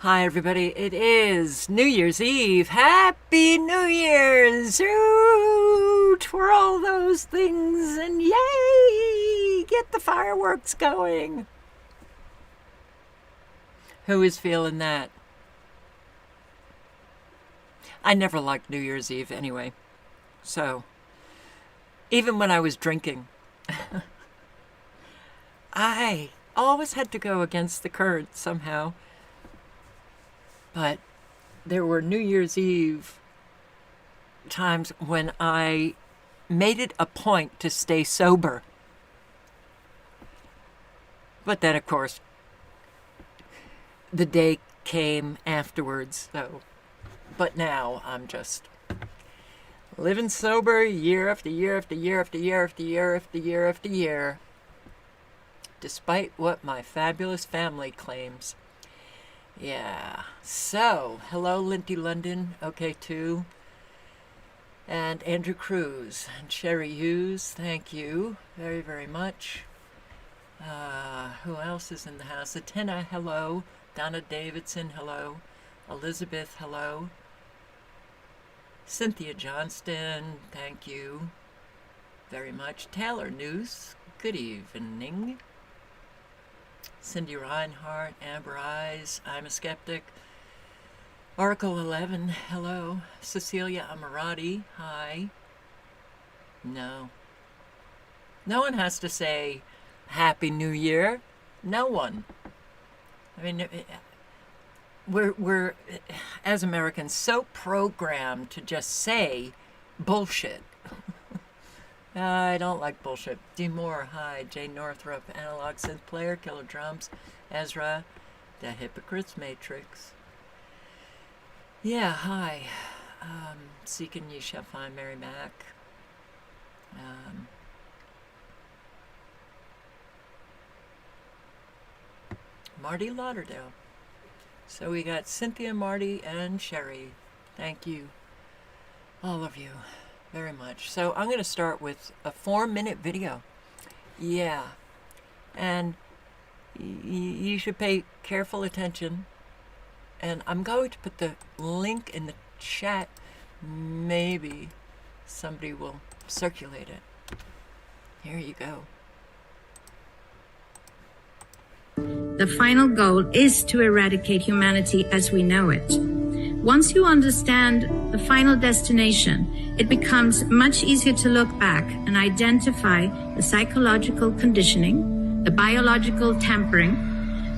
Hi, everybody. It is New Year's Eve. Happy New Year's! Ooh, twirl those things and yay! Get the fireworks going. Who is feeling that? I never liked New Year's Eve anyway. So, even when I was drinking, I always had to go against the current somehow. But there were New Year's Eve times when I made it a point to stay sober. But then, of course, the day came afterwards. But now I'm just living sober year after year after year after year after year after year after year, despite what my fabulous family claims. Yeah, so, hello Linty London, OK2, and Andrew Cruz, and Sherry Hughes, thank you very, very much. Who else is in the house? Atina, hello. Donna Davidson, hello. Elizabeth, hello. Cynthia Johnston, thank you very much. Taylor Noose, good evening. Cindy Reinhardt, Amber Eyes, I'm a Skeptic. Oracle 11, hello. Cecilia Amarati, hi. No. No one has to say Happy New Year. No one. I mean, we're as Americans so programmed to just say bullshit. I don't like bullshit. D. Moore, hi. Jay Northrup, Analog Synth Player, Killer Drums, Ezra, The Hypocrite's Matrix. Yeah, hi. Seeking Ye Shall Find Mary Mac. Marty Lauderdale. So we got Cynthia, Marty, and Sherry. Thank you. All of you. Very much. So I'm going to start with a 4-minute video. Yeah. And you should pay careful attention. And I'm going to put the link in the chat. Maybe somebody will circulate it. Here you go. The final goal is to eradicate humanity as we know it. Once you understand the final destination, it becomes much easier to look back and identify the psychological conditioning, the biological tampering,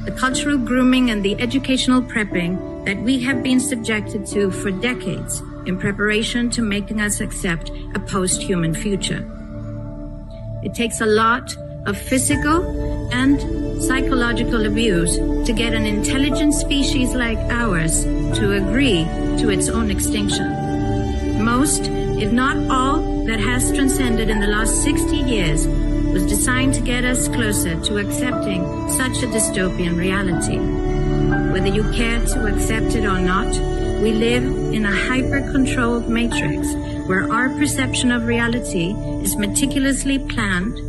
the cultural grooming, and the educational prepping that we have been subjected to for decades in preparation to making us accept a post-human future. It takes a lot of physical and psychological abuse to get an intelligent species like ours to agree to its own extinction. Most, if not all, that has transcended in the last 60 years was designed to get us closer to accepting such a dystopian reality. Whether you care to accept it or not, we live in a hyper-controlled matrix where our perception of reality is meticulously planned,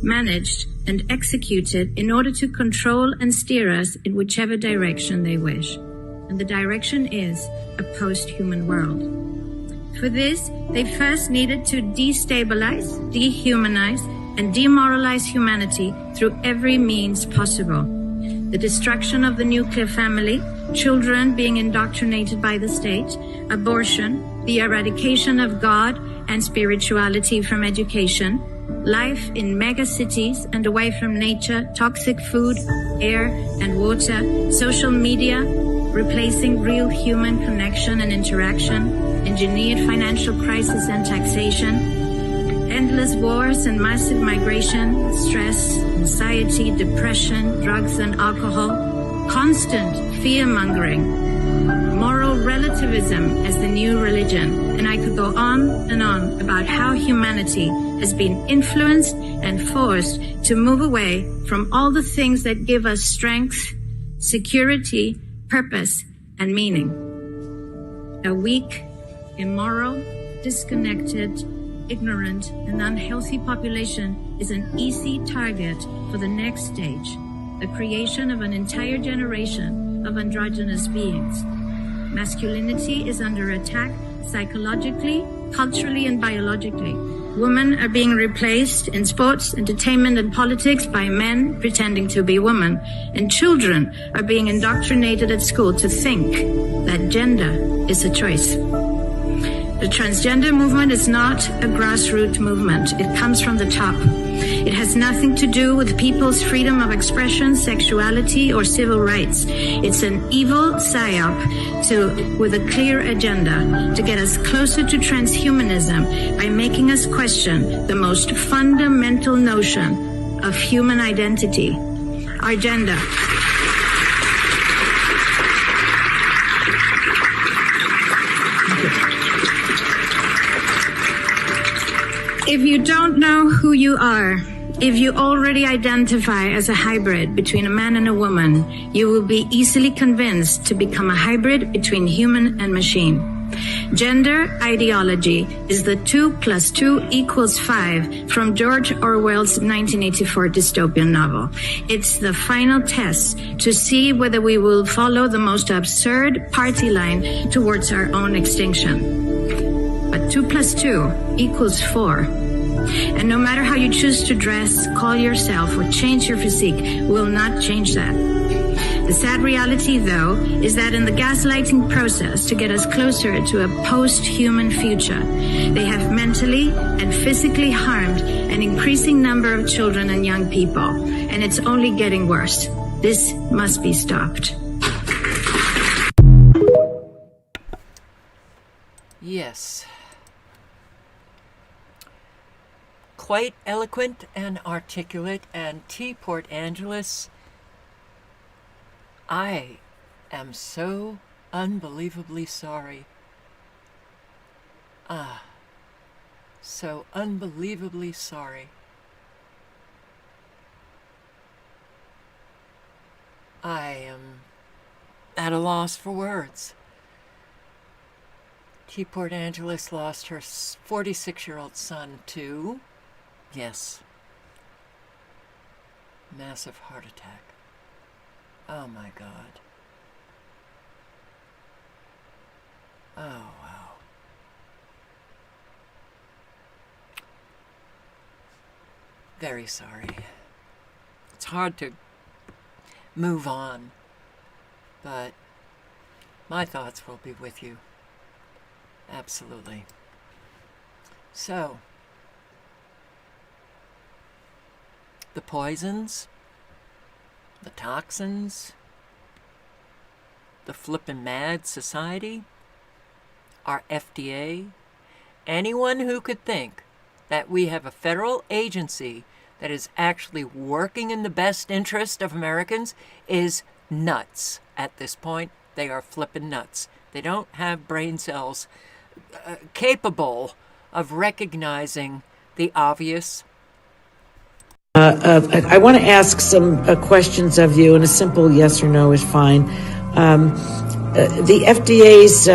managed, and executed in order to control and steer us in whichever direction they wish. And the direction is a post-human world. For this, they first needed to destabilize, dehumanize, and demoralize humanity through every means possible. The destruction of the nuclear family, children being indoctrinated by the state, abortion, the eradication of God and spirituality from education, life in megacities and away from nature, toxic food, air and water, social media, replacing real human connection and interaction, engineered financial crisis and taxation, endless wars and massive migration, stress, anxiety, depression, drugs and alcohol, constant fear-mongering, moral relativism as the new religion, and I could go on and on about how humanity has been influenced and forced to move away from all the things that give us strength, security, purpose, and meaning. A weak, immoral, disconnected, ignorant, and unhealthy population is an easy target for the next stage, the creation of an entire generation of androgynous beings. Masculinity is under attack psychologically, culturally, and biologically. Women are being replaced in sports, entertainment, and politics by men pretending to be women. And children are being indoctrinated at school to think that gender is a choice. The transgender movement is not a grassroots movement. It comes from the top. It has nothing to do with people's freedom of expression, sexuality, or civil rights. It's an evil psyop with a clear agenda to get us closer to transhumanism by making us question the most fundamental notion of human identity, our gender. If you don't know who you are, if you already identify as a hybrid between a man and a woman, you will be easily convinced to become a hybrid between human and machine. Gender ideology is the 2 + 2 = 5 from George Orwell's 1984 dystopian novel. It's the final test to see whether we will follow the most absurd party line towards our own extinction. But 2 + 2 = 4. And no matter how you choose to dress, call yourself, or change your physique, will not change that. The sad reality, though, is that in the gaslighting process to get us closer to a post-human future, they have mentally and physically harmed an increasing number of children and young people. And it's only getting worse. This must be stopped. Yes. Quite eloquent and articulate, and T. Port Angeles, I am so unbelievably sorry. So unbelievably sorry. I am at a loss for words. T. Port Angeles lost her 46-year-old son to, yes, massive heart attack. Oh my God. Oh wow. Very sorry. It's hard to move on, but my thoughts will be with you. Absolutely. So, the poisons, the toxins, the flippin' mad society, our FDA, anyone who could think that we have a federal agency that is actually working in the best interest of Americans is nuts at this point. They are flippin' nuts. They don't have brain cells capable of recognizing the obvious. I want to ask some questions of you, and a simple yes or no is fine. The FDA's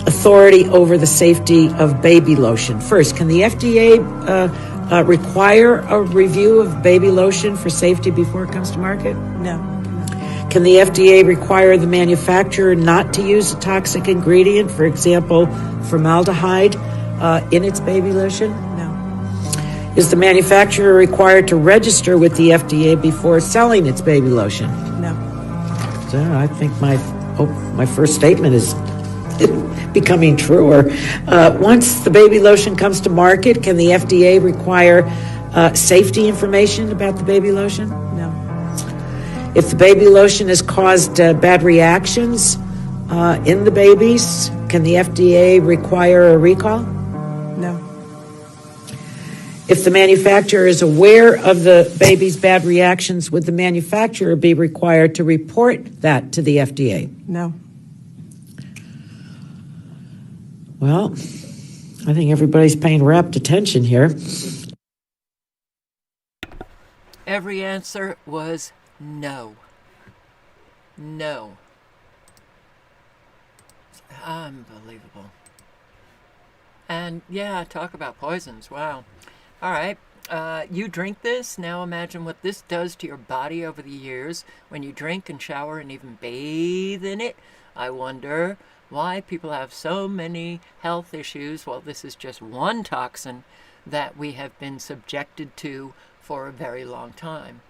authority over the safety of baby lotion. First, can the FDA require a review of baby lotion for safety before it comes to market? No. Can the FDA require the manufacturer not to use a toxic ingredient, for example, formaldehyde, in its baby lotion? No. Is the manufacturer required to register with the FDA before selling its baby lotion? No. So I think my first statement is becoming truer. Once the baby lotion comes to market, can the FDA require safety information about the baby lotion? No. If the baby lotion has caused bad reactions in the babies, can the FDA require a recall? No. If the manufacturer is aware of the baby's bad reactions, would the manufacturer be required to report that to the FDA? No. Well, I think everybody's paying rapt attention here. Every answer was no. No. Unbelievable. And yeah, talk about poisons. Wow. All right. You drink this, now imagine what this does to your body over the years when you drink and shower and even bathe in it. I wonder why people have so many health issues. Well, this is just one toxin that we have been subjected to for a very long time.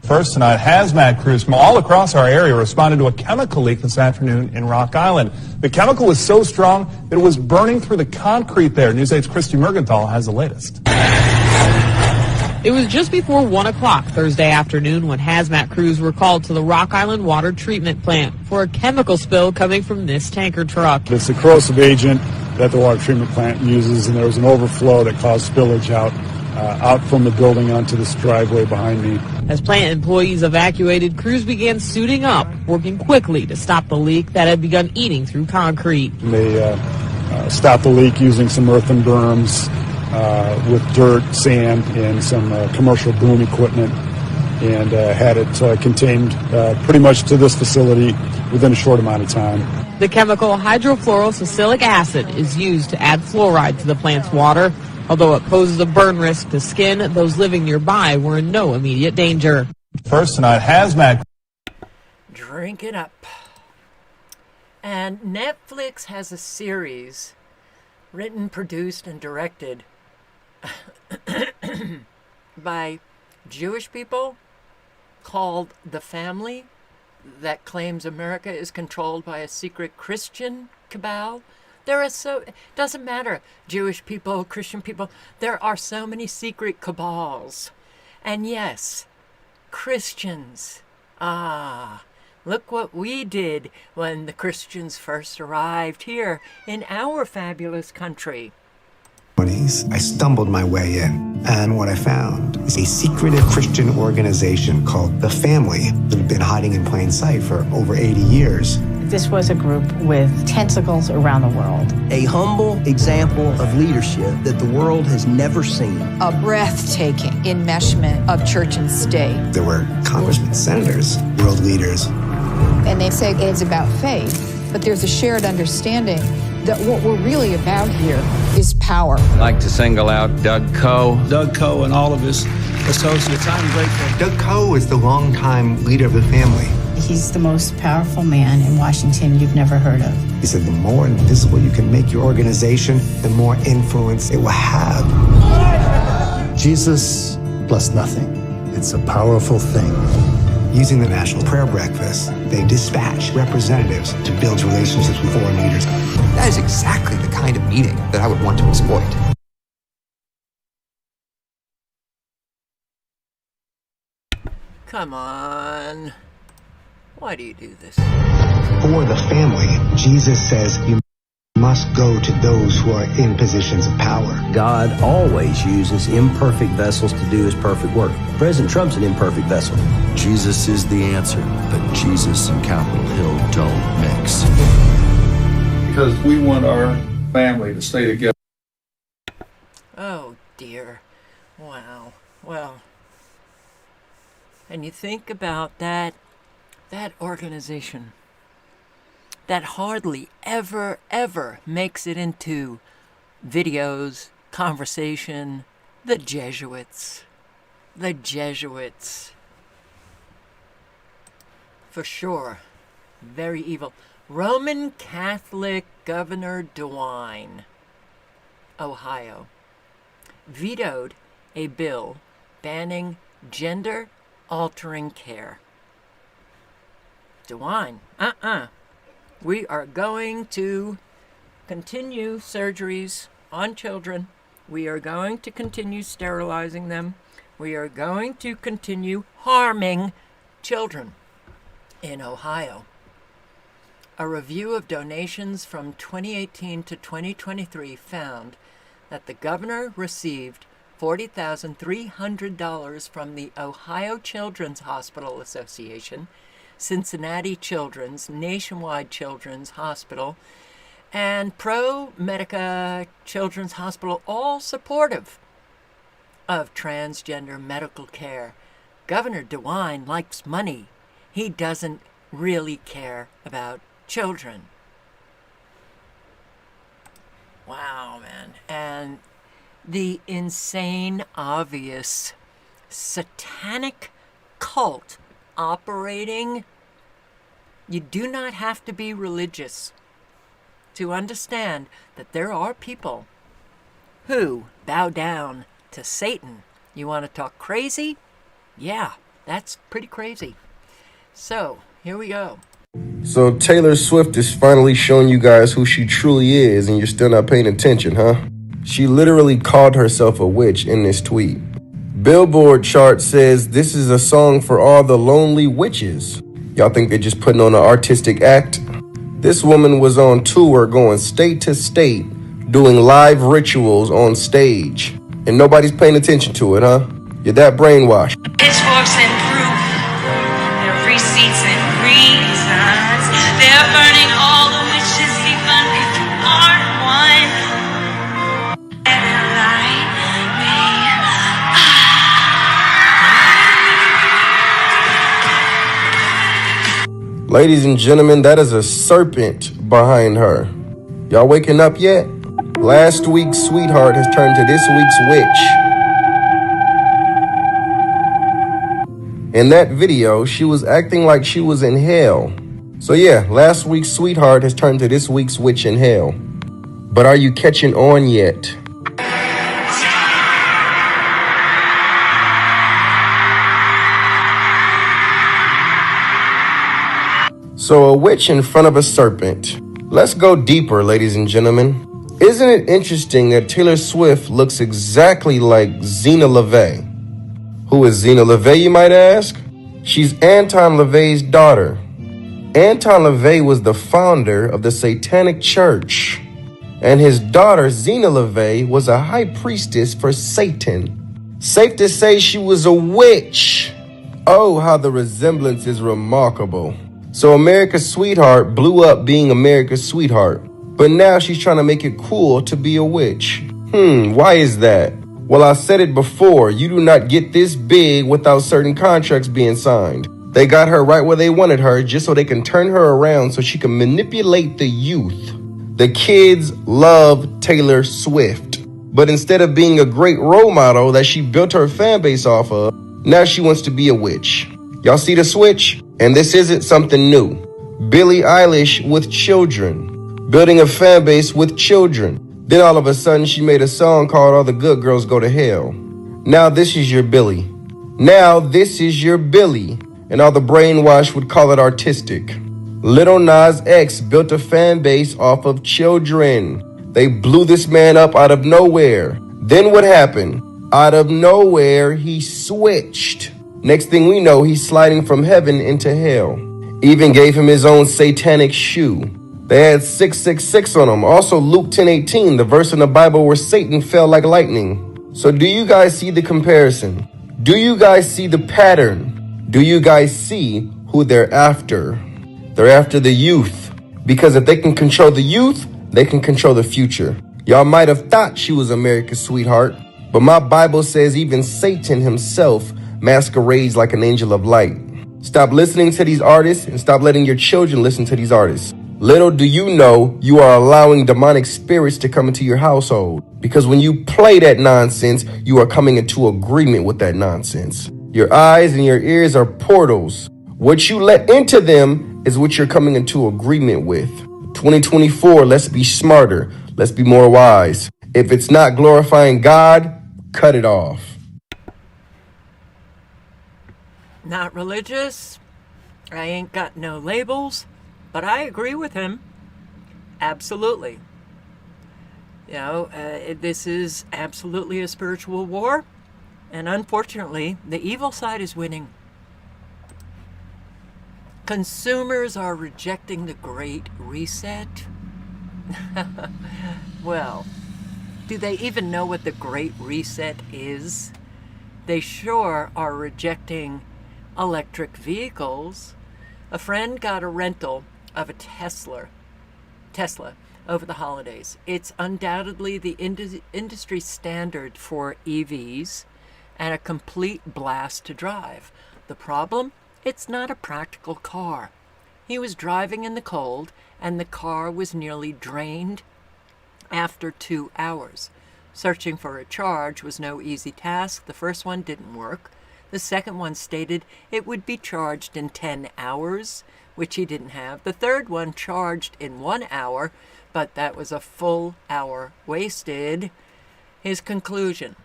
First tonight, hazmat crews from all across our area responded to a chemical leak this afternoon in Rock Island. The chemical was so strong that it was burning through the concrete there. News 8's Christy Mergenthal has the latest. It was just before 1 o'clock Thursday afternoon when hazmat crews were called to the Rock Island Water Treatment Plant for a chemical spill coming from this tanker truck. It's a corrosive agent that the water treatment plant uses, and there was an overflow that caused spillage out from the building onto this driveway behind me. As plant employees evacuated, crews began suiting up, working quickly to stop the leak that had begun eating through concrete. They stopped the leak using some earthen berms with dirt, sand, and some commercial boom equipment, and had it contained pretty much to this facility within a short amount of time. The chemical hydrofluorosilic acid is used to add fluoride to the plant's water. Although it poses a burn risk to skin, those living nearby were in no immediate danger. First tonight, hazmat. Drink it up. And Netflix has a series written, produced, and directed by Jewish people called The Family, that claims America is controlled by a secret Christian cabal. It doesn't matter, Jewish people, Christian people, there are so many secret cabals. And yes, Christians. Look what we did when the Christians first arrived here in our fabulous country. I stumbled my way in, and what I found is a secretive Christian organization called The Family that had been hiding in plain sight for over 80 years. This was a group with tentacles around the world. A humble example of leadership that the world has never seen. A breathtaking enmeshment of church and state. There were congressmen, senators, world leaders. And they say it's about faith, but there's a shared understanding that what we're really about here is power. I'd like to single out Doug Coe. Doug Coe and all of his associates. I'm grateful. Doug Coe is the longtime leader of The Family. He's the most powerful man in Washington you've never heard of. He said the more invisible you can make your organization, the more influence it will have. Jesus plus nothing. It's a powerful thing. Using the National Prayer Breakfast, they dispatch representatives to build relationships with foreign leaders. That is exactly the kind of meeting that I would want to exploit. Come on. Why do you do this? For the family, Jesus says you must go to those who are in positions of power. God always uses imperfect vessels to do his perfect work. President Trump's an imperfect vessel. Jesus is the answer, but Jesus and Capitol Hill don't mix. Because we want our family to stay together. Oh dear. Wow. Well, and you think about that organization that hardly ever makes it into videos, conversation, the Jesuits. For sure. Very evil. Roman Catholic Governor DeWine, Ohio, vetoed a bill banning gender-altering care. DeWine, we are going to continue surgeries on children. We are going to continue sterilizing them. We are going to continue harming children in Ohio. A review of donations from 2018 to 2023 found that the governor received $40,300 from the Ohio Children's Hospital Association, Cincinnati Children's, Nationwide Children's Hospital, and ProMedica Children's Hospital, all supportive of transgender medical care. Governor DeWine likes money. He doesn't really care about children. Wow, man. And the insane, obvious, satanic cult operating. You do not have to be religious to understand that there are people who bow down to Satan. You want to talk crazy? Yeah, that's pretty crazy. So, here we go. So Taylor Swift is finally showing you guys who she truly is, and you're still not paying attention, huh? She literally called herself a witch in this tweet. Billboard chart says this is a song for all the lonely witches. Y'all think they're just putting on an artistic act? This woman was on tour going state to state, doing live rituals on stage. And nobody's paying attention to it, huh? You're that brainwashed. Pitchforks and proof, their receipts and reasons. They're burning all the witches, even if you aren't one. Better light me. Ladies and gentlemen, that is a serpent behind her. Y'all waking up yet? Last week's sweetheart has turned to this week's witch. In that video, she was acting like she was in hell. So yeah, last week's sweetheart has turned to this week's witch in hell. But are you catching on yet? So a witch in front of a serpent. Let's go deeper, ladies and gentlemen. Isn't it interesting that Taylor Swift looks exactly like Zena LaVey? Who is Zena LaVey, you might ask? She's Anton LaVey's daughter. Anton LaVey was the founder of the Satanic Church, and his daughter, Zena LaVey, was a high priestess for Satan. Safe to say she was a witch. Oh, how the resemblance is remarkable. So America's Sweetheart blew up being America's Sweetheart, but now she's trying to make it cool to be a witch. Why is that? Well, I said it before, you do not get this big without certain contracts being signed. They got her right where they wanted her just so they can turn her around so she can manipulate the youth. The kids love Taylor Swift, but instead of being a great role model that she built her fan base off of, now she wants to be a witch. Y'all see the switch? And this isn't something new. Billie Eilish with children, building a fan base with children. Then all of a sudden she made a song called All the Good Girls Go to Hell. Now this is your Billie. Now this is your Billie. And all the brainwash would call it artistic. Lil Nas X built a fan base off of children. They blew this man up out of nowhere. Then what happened? Out of nowhere, he switched. Next thing we know, he's sliding from heaven into hell. Even gave him his own satanic shoe. They had 666 on him. Also Luke 10:18, the verse in the Bible where Satan fell like lightning. So do you guys see the comparison? Do you guys see the pattern? Do you guys see who they're after? They're after the youth. Because if they can control the youth, they can control the future. Y'all might have thought she was America's sweetheart, but my Bible says even Satan himself masquerades like an angel of light. Stop listening to these artists and stop letting your children listen to these artists. Little do you know, you are allowing demonic spirits to come into your household. Because when you play that nonsense, you are coming into agreement with that nonsense. Your eyes and your ears are portals. What you let into them is what you're coming into agreement with. 2024, let's be smarter. Let's be more wise. If it's not glorifying God, cut it off. Not religious. I ain't got no labels, but I agree with him. Absolutely. You know, this is absolutely a spiritual war, and unfortunately, the evil side is winning. Consumers are rejecting the Great Reset. Well, do they even know what the Great Reset is? They sure are rejecting electric vehicles. A friend got a rental of a Tesla over the holidays. It's undoubtedly the industry standard for EVs and a complete blast to drive. The problem? It's not a practical car. He was driving in the cold and the car was nearly drained after 2 hours. Searching for a charge was no easy task. The first one didn't work. The second one stated it would be charged in 10 hours, which he didn't have. The third one charged in 1 hour, but that was a full hour wasted. His conclusion: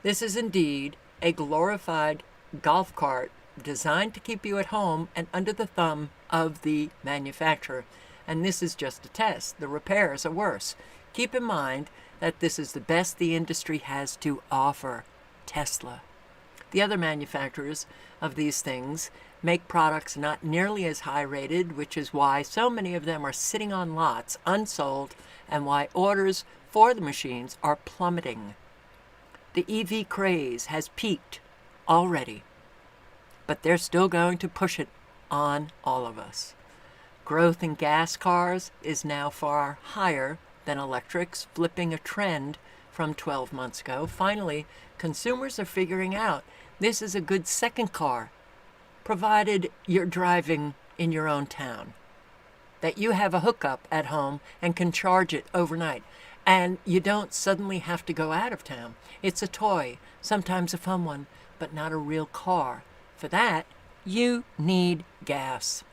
this is indeed a glorified golf cart designed to keep you at home and under the thumb of the manufacturer. And this is just a test. The repairs are worse. Keep in mind that this is the best the industry has to offer. Tesla. The other manufacturers of these things make products not nearly as high rated, which is why so many of them are sitting on lots unsold and why orders for the machines are plummeting. The EV craze has peaked already, but they're still going to push it on all of us. Growth in gas cars is now far higher than electrics, flipping a trend from 12 months ago. Finally, consumers are figuring out this is a good second car, provided you're driving in your own town, that you have a hookup at home and can charge it overnight, and you don't suddenly have to go out of town. It's a toy, sometimes a fun one, but not a real car. For that, you need gas.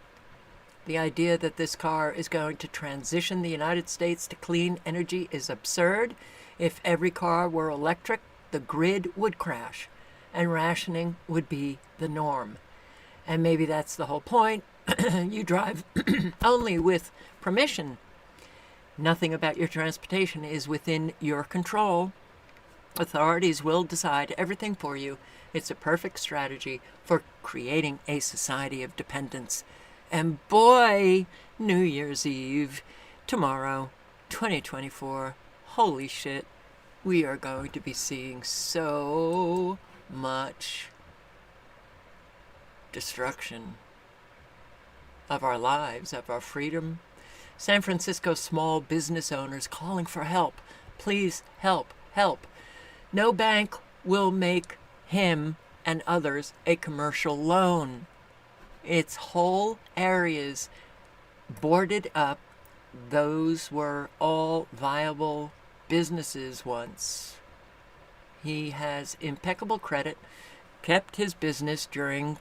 The idea that this car is going to transition the United States to clean energy is absurd. If every car were electric, the grid would crash, and rationing would be the norm. And maybe that's the whole point. You drive only with permission. Nothing about your transportation is within your control. Authorities will decide everything for you. It's a perfect strategy for creating a society of dependence. And boy, New Year's Eve, tomorrow, 2024, holy shit, we are going to be seeing so much destruction of our lives, of our freedom. San Francisco small business owners calling for help. Please help, help. No bank will make him and others a commercial loan. Its whole areas boarded up. Those were all viable businesses once. He has impeccable credit, kept his business during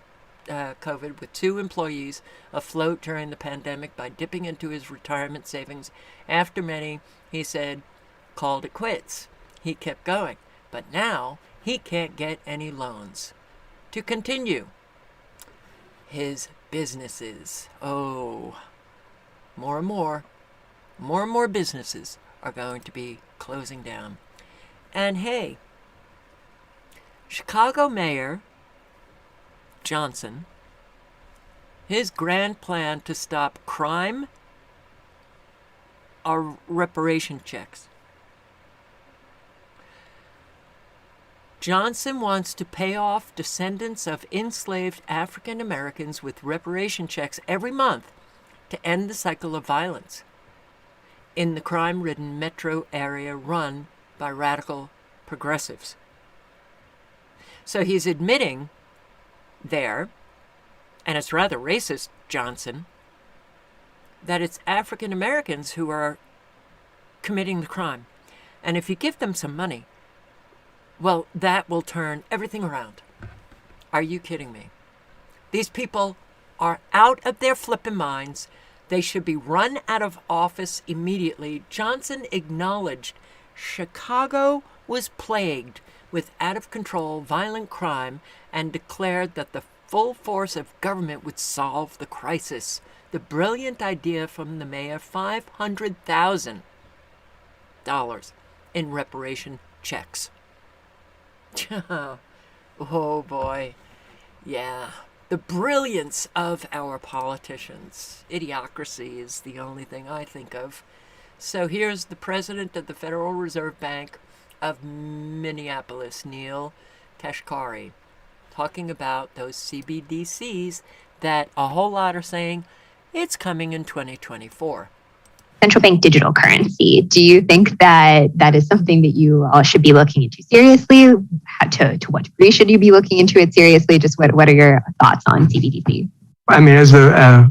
COVID with 2 employees afloat during the pandemic by dipping into his retirement savings. After many, he said, called it quits. He kept going, but now he can't get any loans to continue his businesses. Oh, more and more businesses are going to be closing down. And hey, Chicago Mayor Johnson, his grand plan to stop crime are reparation checks. Johnson wants to pay off descendants of enslaved African Americans with reparation checks every month to end the cycle of violence in the crime-ridden metro area run by radical progressives. So he's admitting there, and it's rather racist, Johnson, that it's African Americans who are committing the crime. And if you give them some money, well, that will turn everything around. Are you kidding me? These people are out of their flippin' minds. They should be run out of office immediately. Johnson acknowledged Chicago was plagued with out-of-control violent crime and declared that the full force of government would solve the crisis. The brilliant idea from the mayor, $500,000 in reparation checks. Oh boy. Yeah. The brilliance of our politicians. Idiocracy is the only thing I think of. So here's the president of the Federal Reserve Bank of Minneapolis, Neil Kashkari, talking about those CBDCs that a whole lot are saying it's coming in 2024. Central bank digital currency. Do you think that that is something that you all should be looking into seriously? To what degree should you be looking into it seriously? Just what are your thoughts on CBDC? I mean, as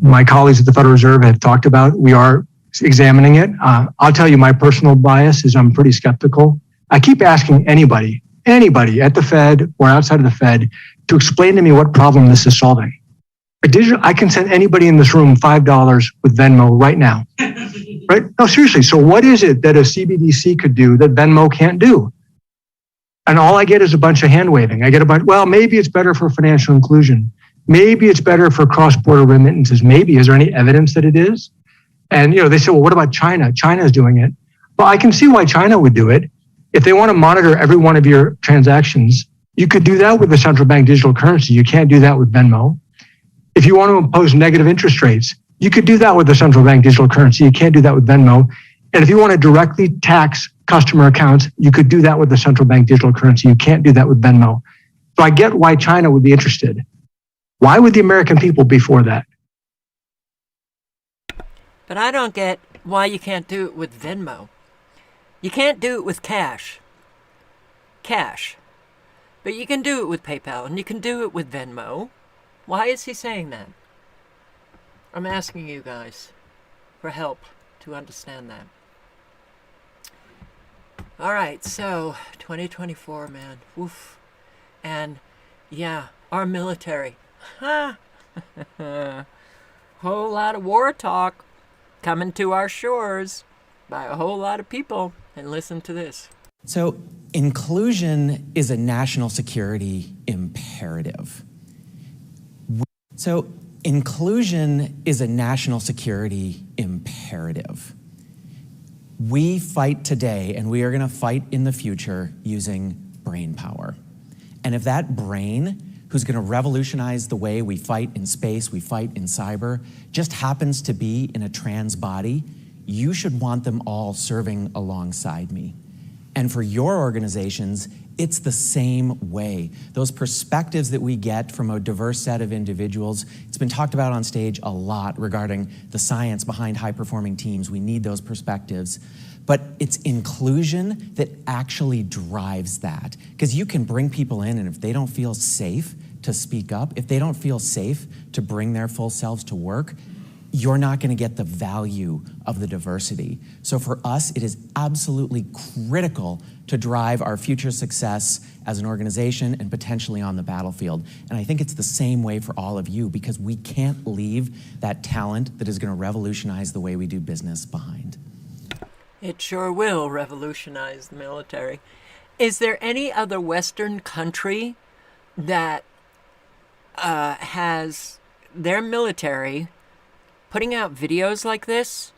my colleagues at the Federal Reserve have talked about, we are examining it. I'll tell you, my personal bias is I'm pretty skeptical. I keep asking anybody at the Fed or outside of the Fed to explain to me what problem this is solving. I can send anybody in this room $5 with Venmo right now. Right? No, seriously. So what is it that a CBDC could do that Venmo can't do? And all I get is a bunch of hand waving. I get a bunch, well, maybe it's better for financial inclusion. Maybe it's better for cross-border remittances. Maybe. Is there any evidence that it is? And, they say, well, what about China? China's doing it. Well, I can see why China would do it. If they want to monitor every one of your transactions, you could do that with the central bank digital currency. You can't do that with Venmo. If you want to impose negative interest rates, you could do that with the central bank digital currency. You can't do that with Venmo. And if you want to directly tax customer accounts, you could do that with the central bank digital currency. You can't do that with Venmo. So I get why China would be interested. Why would the American people be for that? But I don't get why you can't do it with Venmo. You can't do it with cash. But you can do it with PayPal and you can do it with Venmo. Why is he saying that? I'm asking you guys for help to understand that. All right, so 2024, man. Woof. And yeah, our military. Ha! Whole lot of war talk coming to our shores by a whole lot of people. And listen to this. So inclusion is a national security imperative. Inclusion is a national security imperative. We fight today, and we are going to fight in the future using brain power. And if that brain, who's going to revolutionize the way we fight in space, we fight in cyber, just happens to be in a trans body, you should want them all serving alongside me. And for your organizations, it's the same way. Those perspectives that we get from a diverse set of individuals, it's been talked about on stage a lot regarding the science behind high-performing teams. We need those perspectives. But it's inclusion that actually drives that. Because you can bring people in, and if they don't feel safe to speak up, if they don't feel safe to bring their full selves to work, you're not going to get the value of the diversity. So for us, it is absolutely critical to drive our future success as an organization and potentially on the battlefield. And I think it's the same way for all of you, because we can't leave that talent that is going to revolutionize the way we do business behind. It sure will revolutionize the military. Is there any other Western country that has their military putting out videos like this,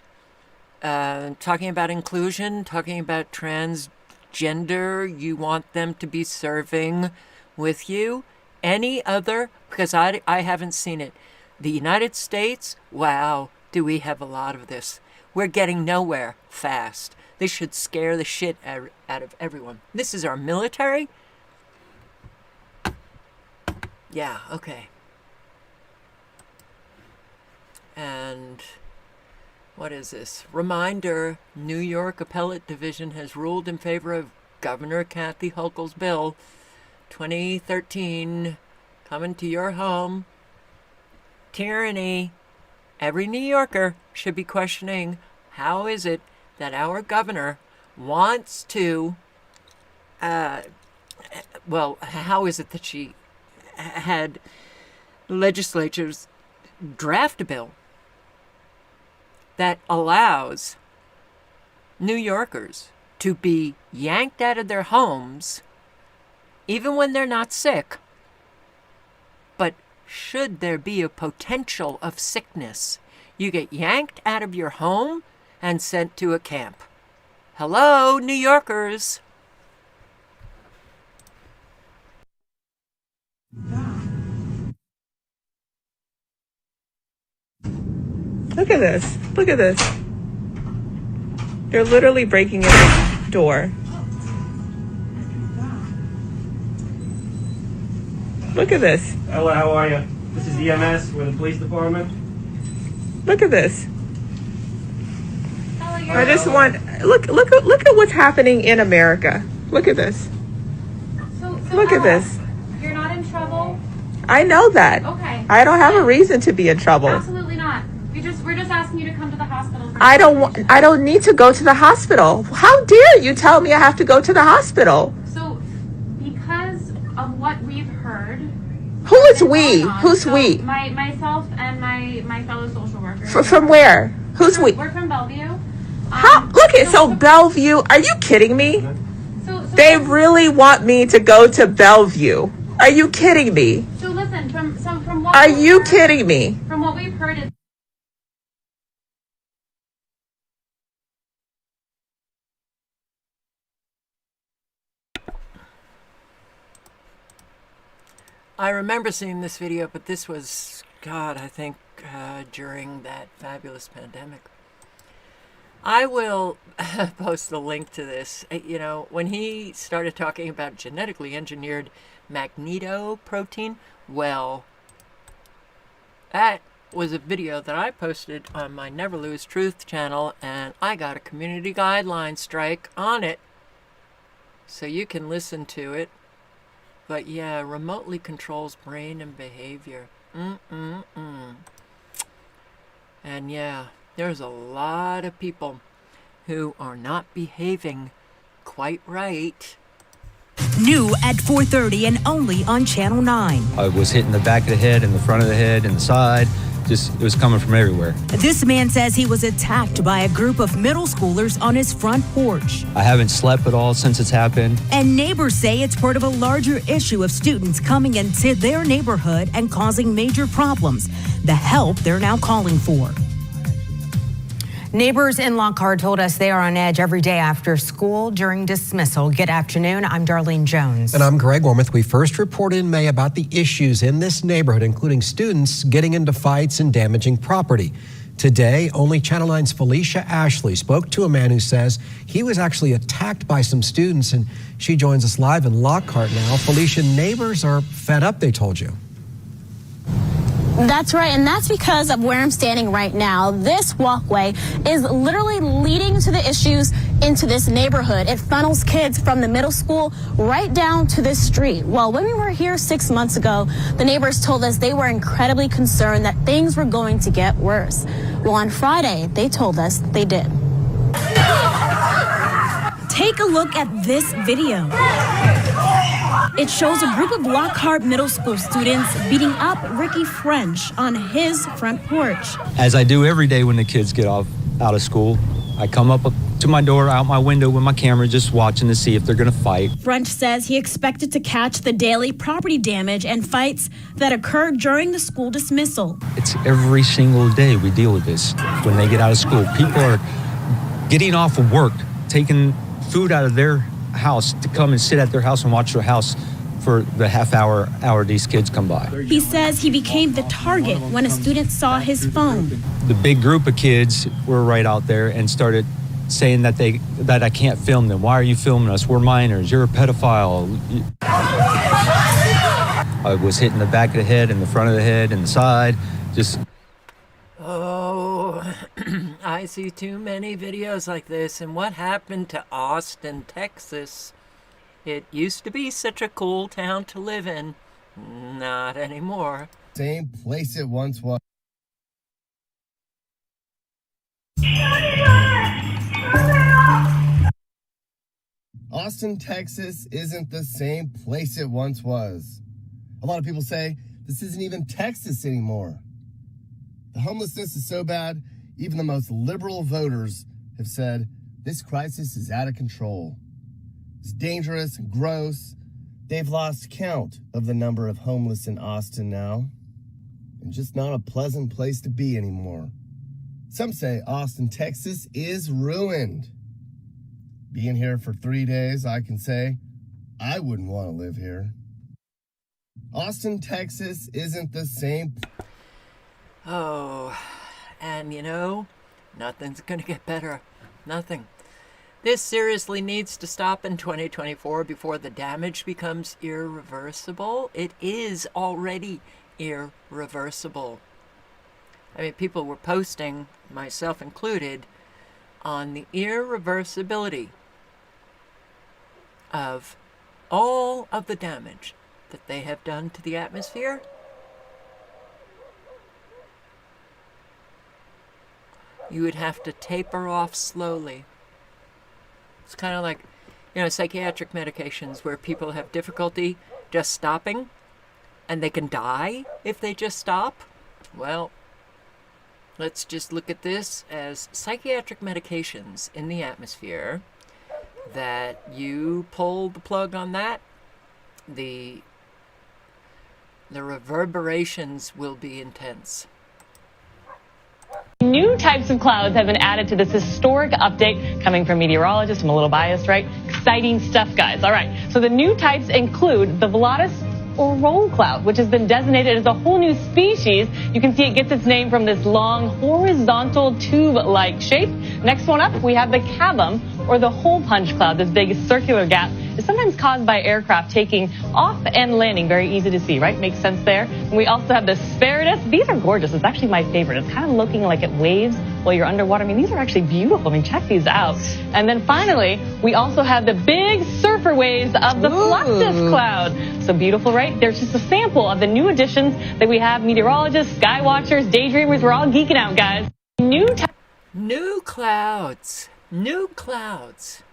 talking about inclusion, talking about transgender, you want them to be serving with you? Any other? Because I haven't seen it. The United States, wow, do we have a lot of this. We're getting nowhere fast. This should scare the shit out of everyone. This is our military? Yeah, okay. And what is this? Reminder, New York Appellate Division has ruled in favor of Governor Kathy Hochul's bill 2013 coming to your home. Tyranny. Every New Yorker should be questioning, how is it that our governor wants to, how is it that she had legislatures draft a bill that allows New Yorkers to be yanked out of their homes even when they're not sick, but should there be a potential of sickness, you get yanked out of your home and sent to a camp. Hello, New Yorkers. Look at this. Look at this. They're literally breaking in the door. Look at this. Hello, how are you? This is EMS. We're the police department. Look at this. I just want look at what's happening in America. Look at this. Look at this. You're not in trouble? I know that. Okay. I don't have a reason to be in trouble. Absolutely not. We're just asking you to come to the hospital. I don't need to go to the hospital. How dare you tell me I have to go to the hospital? So, because of what we've heard. Who is we? Who's we? Myself and my fellow social worker. From where? Who's we? We're from Bellevue. So Bellevue, are you kidding me? They really want me to go to Bellevue. Are you kidding me? So listen, from what Are you kidding me? From what we've heard, it's I remember seeing this video, but this was, God, I think during that fabulous pandemic. I will post a link to this. You know, when he started talking about genetically engineered magnetoprotein, well, that was a video that I posted on my Never Lose Truth channel, and I got a community guideline strike on it. So you can listen to it. But yeah, remotely controls brain and behavior. And yeah, there's a lot of people who are not behaving quite right. New at 4:30 and only on Channel 9. I was hitting the back of the head and the front of the head and the side. Just, it was coming from everywhere. This man says he was attacked by a group of middle schoolers on his front porch. I haven't slept at all since it's happened. And neighbors say it's part of a larger issue of students coming into their neighborhood and causing major problems. The help they're now calling for. Neighbors in Lockhart told us they are on edge every day after school during dismissal. Good afternoon. I'm Darlene Jones. And I'm Greg Wormuth. We first reported in May about the issues in this neighborhood, including students getting into fights and damaging property. Today, only Channel 9's Felicia Ashley spoke to a man who says he was actually attacked by some students, and she joins us live in Lockhart now. Felicia, neighbors are fed up, they told you. That's right, and that's because of where I'm standing right now. This walkway is literally leading to the issues into this neighborhood. It funnels kids from the middle school right down to this street. Well, when we were here 6 months ago, the neighbors told us they were incredibly concerned that things were going to get worse. Well, on Friday, they told us they did. Take a look at this video. It shows a group of Lockhart Middle School students beating up Ricky French on his front porch. As I do every day when the kids get out of school, I come up to my door, out my window with my camera, just watching to see if they're going to fight. French says he expected to catch the daily property damage and fights that occurred during the school dismissal. It's every single day we deal with this. When they get out of school, people are getting off of work, taking food out of their house to come and sit at their house and watch their house for the hour these kids come by. He says he became the target when a student saw his phone. The big group of kids were right out there and started saying that I can't film them. Why are you filming us? We're minors. You're a pedophile. I was hitting the back of the head and the front of the head and the side. Just. Oh, I see too many videos like this. And what happened to Austin, Texas? It used to be such a cool town to live in. Not anymore. Same place it once was. Austin, Texas isn't the same place it once was. A lot of people say this isn't even Texas anymore. The homelessness is so bad, even the most liberal voters have said this crisis is out of control. It's dangerous and gross. They've lost count of the number of homeless in Austin now, and just not a pleasant place to be anymore. Some say Austin, Texas is ruined. Being here for 3 days, I can say I wouldn't want to live here. Austin, Texas isn't the same. Oh, and you know, nothing's gonna get better. Nothing. This seriously needs to stop in 2024 before the damage becomes irreversible. It is already irreversible. I mean, people were posting, myself included, on the irreversibility of all of the damage that they have done to the atmosphere. you would have to taper off slowly. It's kind of like, psychiatric medications where people have difficulty just stopping and they can die if they just stop. Well, let's just look at this as psychiatric medications in the atmosphere that you pull the plug on that, the reverberations will be intense. New types of clouds have been added to this historic update coming from meteorologists. I'm a little biased, right? Exciting stuff, guys. All right. So the new types include the Volatus or roll cloud, which has been designated as a whole new species. You can see it gets its name from this long horizontal tube-like shape. Next one up, we have the cavum or the hole punch cloud. This big circular gap is sometimes caused by aircraft taking off and landing. Very easy to see, right? Makes sense there. And we also have the Spiritus. These are gorgeous. It's actually my favorite. It's kind of looking like it waves while you're underwater. I mean, these are actually beautiful. I mean, check these out. And then finally, we also have the big surfer waves of the Fluxus cloud. So beautiful, right? There's just a sample of the new additions that we have. Meteorologists, sky watchers, daydreamers, we're all geeking out, guys. New clouds. New clouds.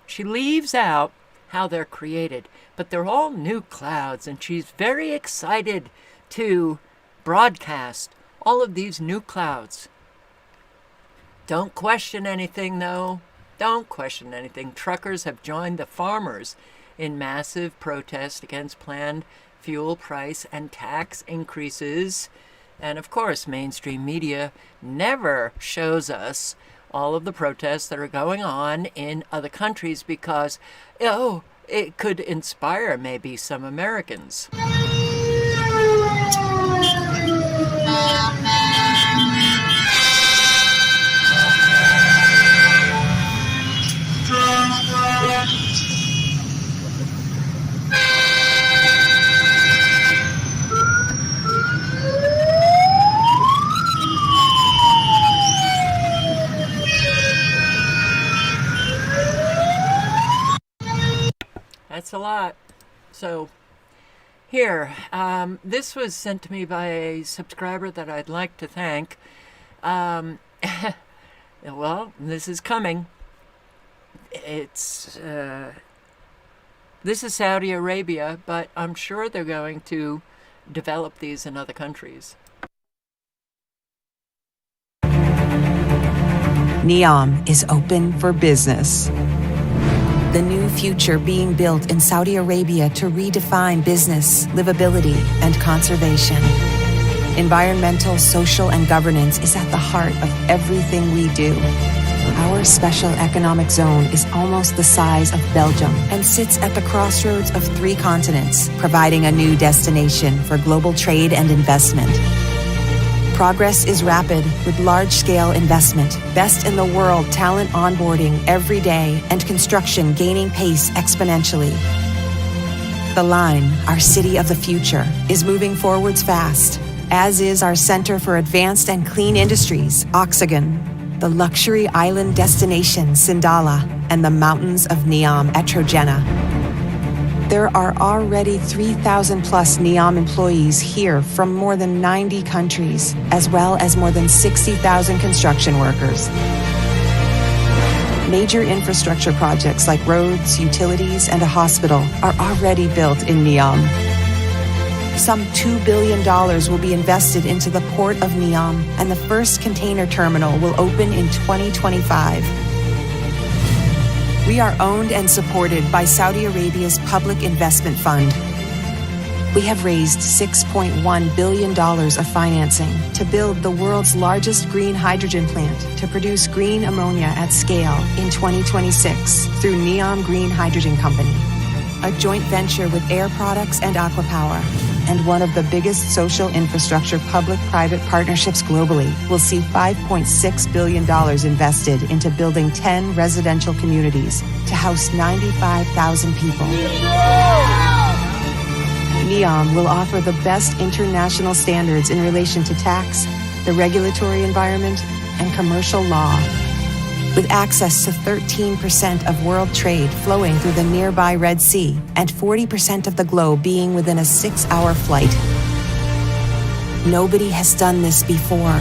She leaves out how they're created, but they're all new clouds, and she's very excited to broadcast all of these new clouds. Don't question anything, though. Don't question anything. Truckers have joined the farmers in massive protest against planned fuel price and tax increases. And of course, mainstream media never shows us all of the protests that are going on in other countries because, it could inspire maybe some Americans. That's a lot. So here, this was sent to me by a subscriber that I'd like to thank. Well, this is coming. This is Saudi Arabia, but I'm sure they're going to develop these in other countries. NEOM is open for business. The new future being built in Saudi Arabia to redefine business, livability, and conservation. Environmental, social, and governance is at the heart of everything we do. Our special economic zone is almost the size of Belgium and sits at the crossroads of 3 continents, providing a new destination for global trade and investment. Progress is rapid with large-scale investment, best in the world talent onboarding every day, and construction gaining pace exponentially. The Line, our city of the future, is moving forwards fast, as is our Center for Advanced and Clean Industries, Oxygen, the luxury island destination, Sindala, and the mountains of Neom at Trojena. There are already 3,000 plus NEOM employees here from more than 90 countries, as well as more than 60,000 construction workers. Major infrastructure projects like roads, utilities, and a hospital are already built in NEOM. Some $2 billion will be invested into the port of NEOM, and the first container terminal will open in 2025. We are owned and supported by Saudi Arabia's Public Investment Fund. We have raised $6.1 billion of financing to build the world's largest green hydrogen plant to produce green ammonia at scale in 2026 through NEOM Green Hydrogen Company, a joint venture with Air Products and Aquapower, and one of the biggest social infrastructure public-private partnerships globally, will see $5.6 billion invested into building 10 residential communities to house 95,000 people. NEOM will offer the best international standards in relation to tax, the regulatory environment, and commercial law. With access to 13% of world trade flowing through the nearby Red Sea and 40% of the globe being within a 6-hour flight. Nobody has done this before.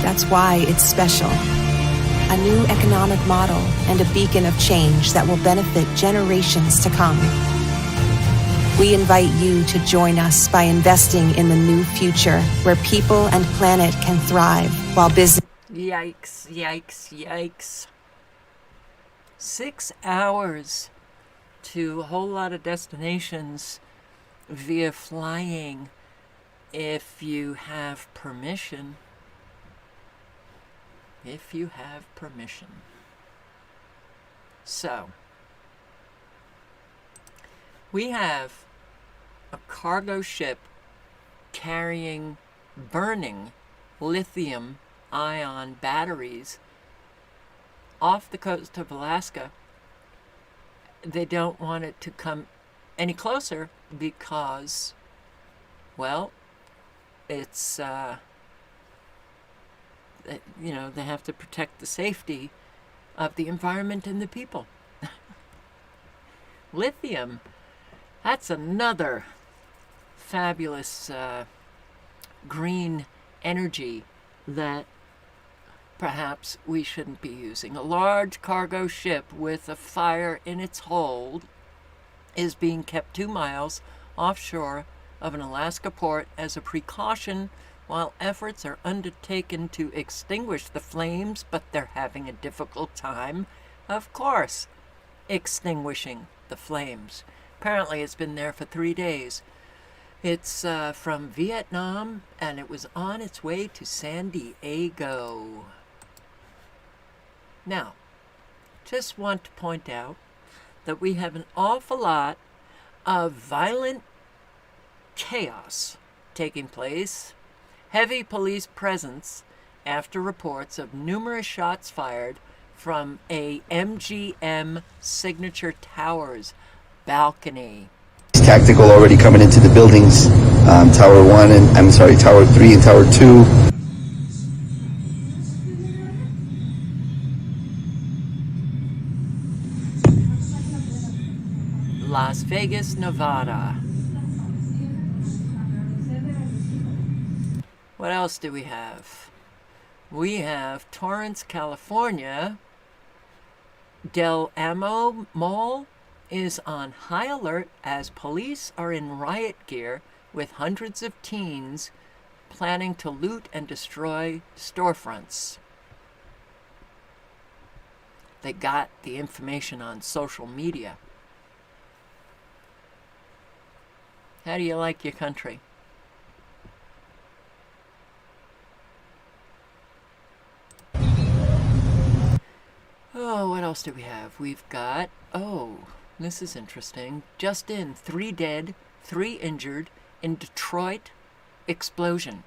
That's why it's special. A new economic model and a beacon of change that will benefit generations to come. We invite you to join us by investing in the new future where people and planet can thrive while business. Yikes, yikes, yikes. 6 hours to a whole lot of destinations via flying if you have permission. If you have permission. So, we have a cargo ship burning lithium-ion batteries off the coast of Alaska. They don't want it to come any closer because, well, it's, they have to protect the safety of the environment and the people. Lithium, that's another fabulous green energy that perhaps we shouldn't be using. A large cargo ship with a fire in its hold is being kept 2 miles offshore of an Alaska port as a precaution while efforts are undertaken to extinguish the flames, but they're having a difficult time, of course, extinguishing the flames. Apparently it's been there for 3 days. It's from Vietnam, and it was on its way to San Diego. Now, just want to point out that we have an awful lot of violent chaos taking place. Heavy police presence after reports of numerous shots fired from a MGM Signature Towers balcony. Tactical already coming into the buildings, Tower 1 and Tower 3 and Tower 2. Las Vegas, Nevada. What else do we have? We have Torrance, California. Del Amo Mall is on high alert as police are in riot gear with hundreds of teens planning to loot and destroy storefronts. They got the information on social media. How do you like your country? Oh, what else do we have? We've got, this is interesting. Just in, 3 dead, 3 injured in Detroit explosion.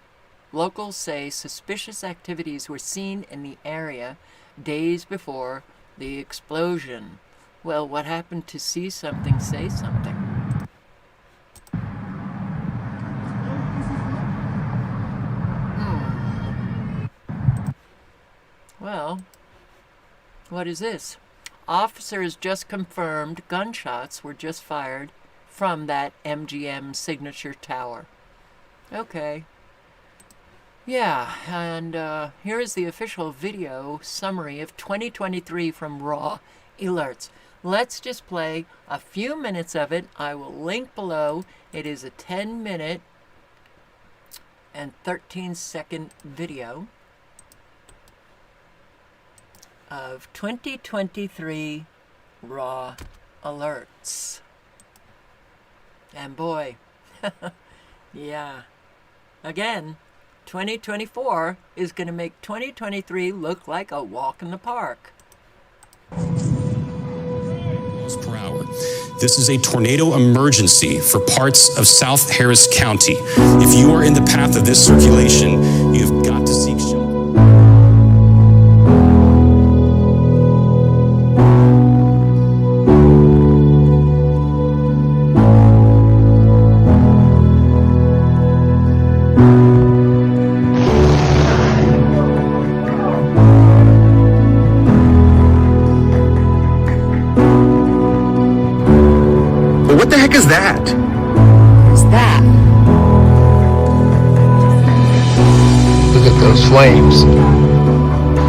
Locals say suspicious activities were seen in the area days before the explosion. Well, what happened to see something, say something? Well, what is this? Officers just confirmed gunshots were just fired from that MGM Signature Tower. Okay. Yeah, and here is the official video summary of 2023 from Raw Alerts. Let's just play a few minutes of it. I will link below. It is a 10-minute and 13-second video of 2023 Raw Alerts. And boy, yeah, again, 2024 is going to make 2023 look like a walk in the park. Per hour. This is a tornado emergency for parts of South Harris County. If you are in the path of this circulation, you've got to seek shelter. Is that? What's that? Look at those. those flames.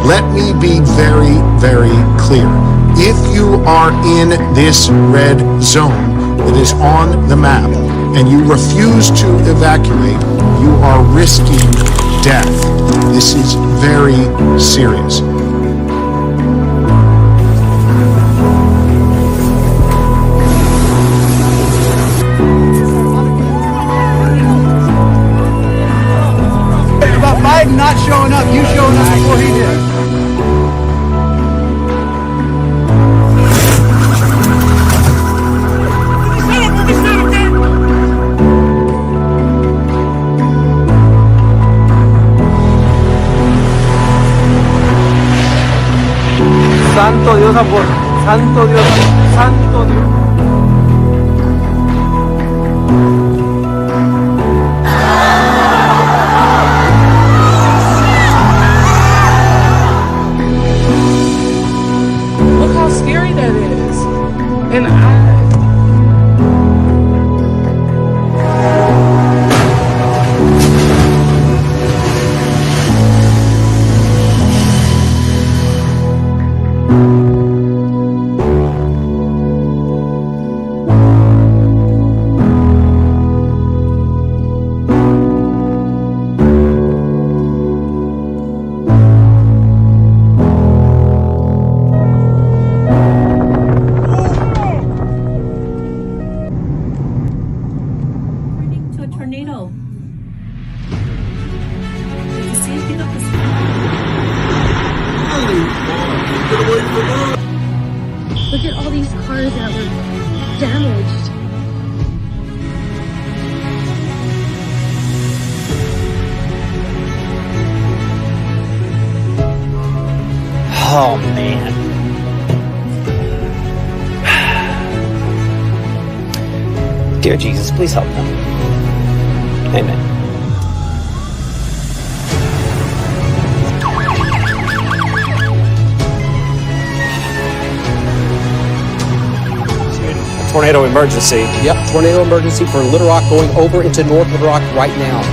Let me be very, very clear. If you are in this red zone that is on the map and you refuse to evacuate, you are risking death. This is very serious. About Biden not showing up, you showing up before he did. Santo Dios, amor. Santo Dios, Santo Dios. Look how scary that is. And To a tornado. Look at all these cars that were damaged. Oh, man. Dear Jesus, please help them. Amen. Tornado emergency. Yep, tornado emergency for Little Rock going over into North Little Rock right now.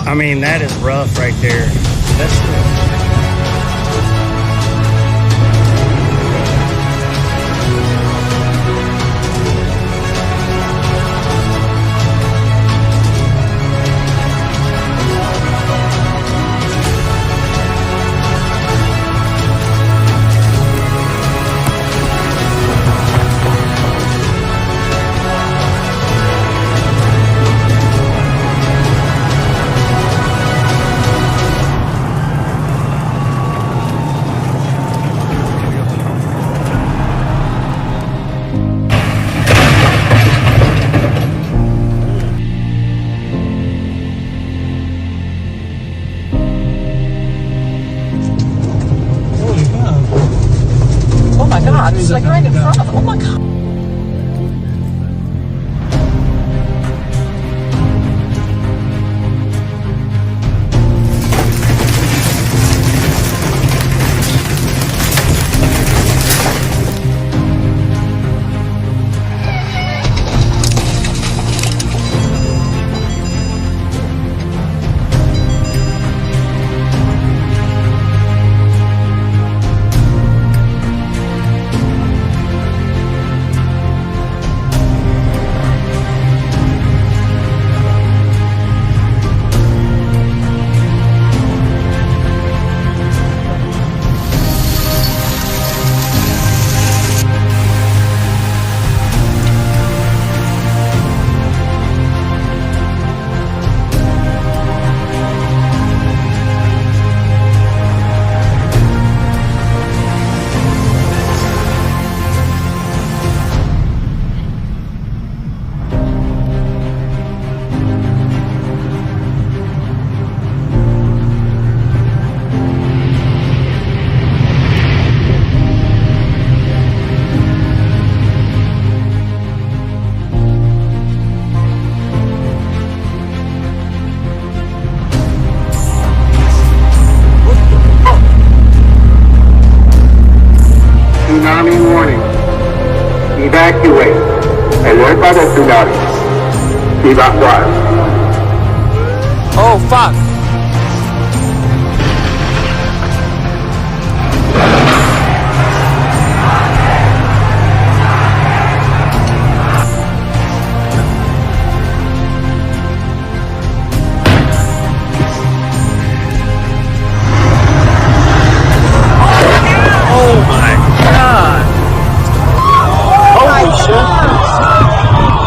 I mean, that is rough right there. That's rough. It's like right in front of. Oh my God. other scenarios. Evacuar. Oh, fuck. Oh my God! Holy shit!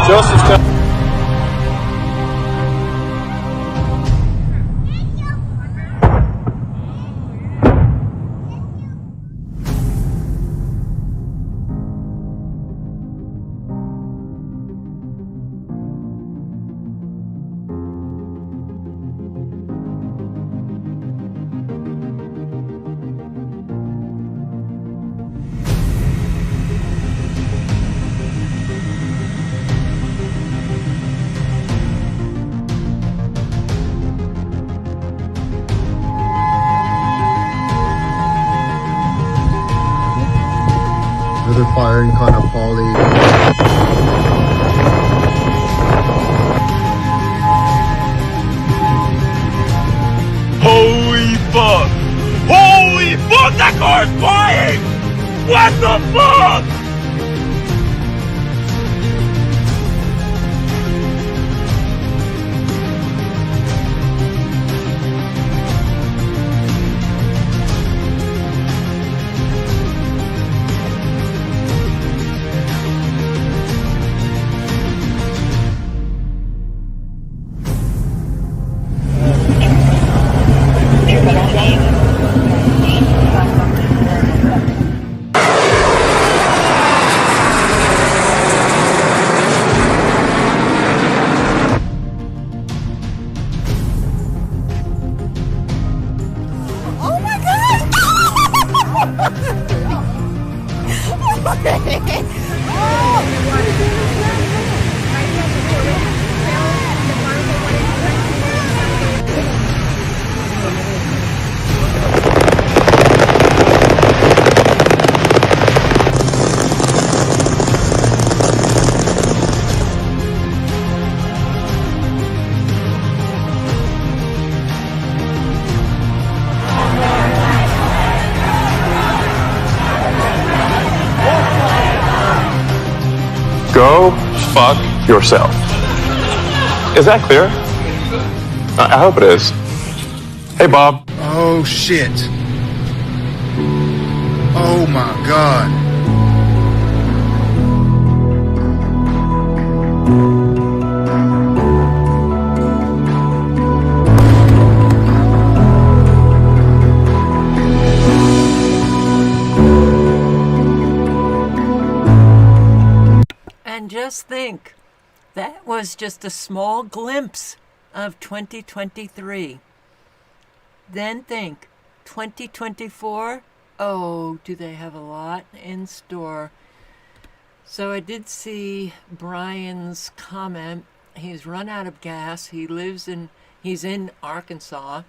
Joseph's got. Another fire in Kaanapali. Holy fuck! Holy fuck! That car's flying! What the fuck? Oh my God! Go fuck yourself. Is that clear? I hope it is. Hey, Bob. Oh shit. Oh my God. And just think, that was just a small glimpse of 2023. Then think, 2024, oh, do they have a lot in store? So I did see Brian's comment. He's run out of gas. He's in Arkansas.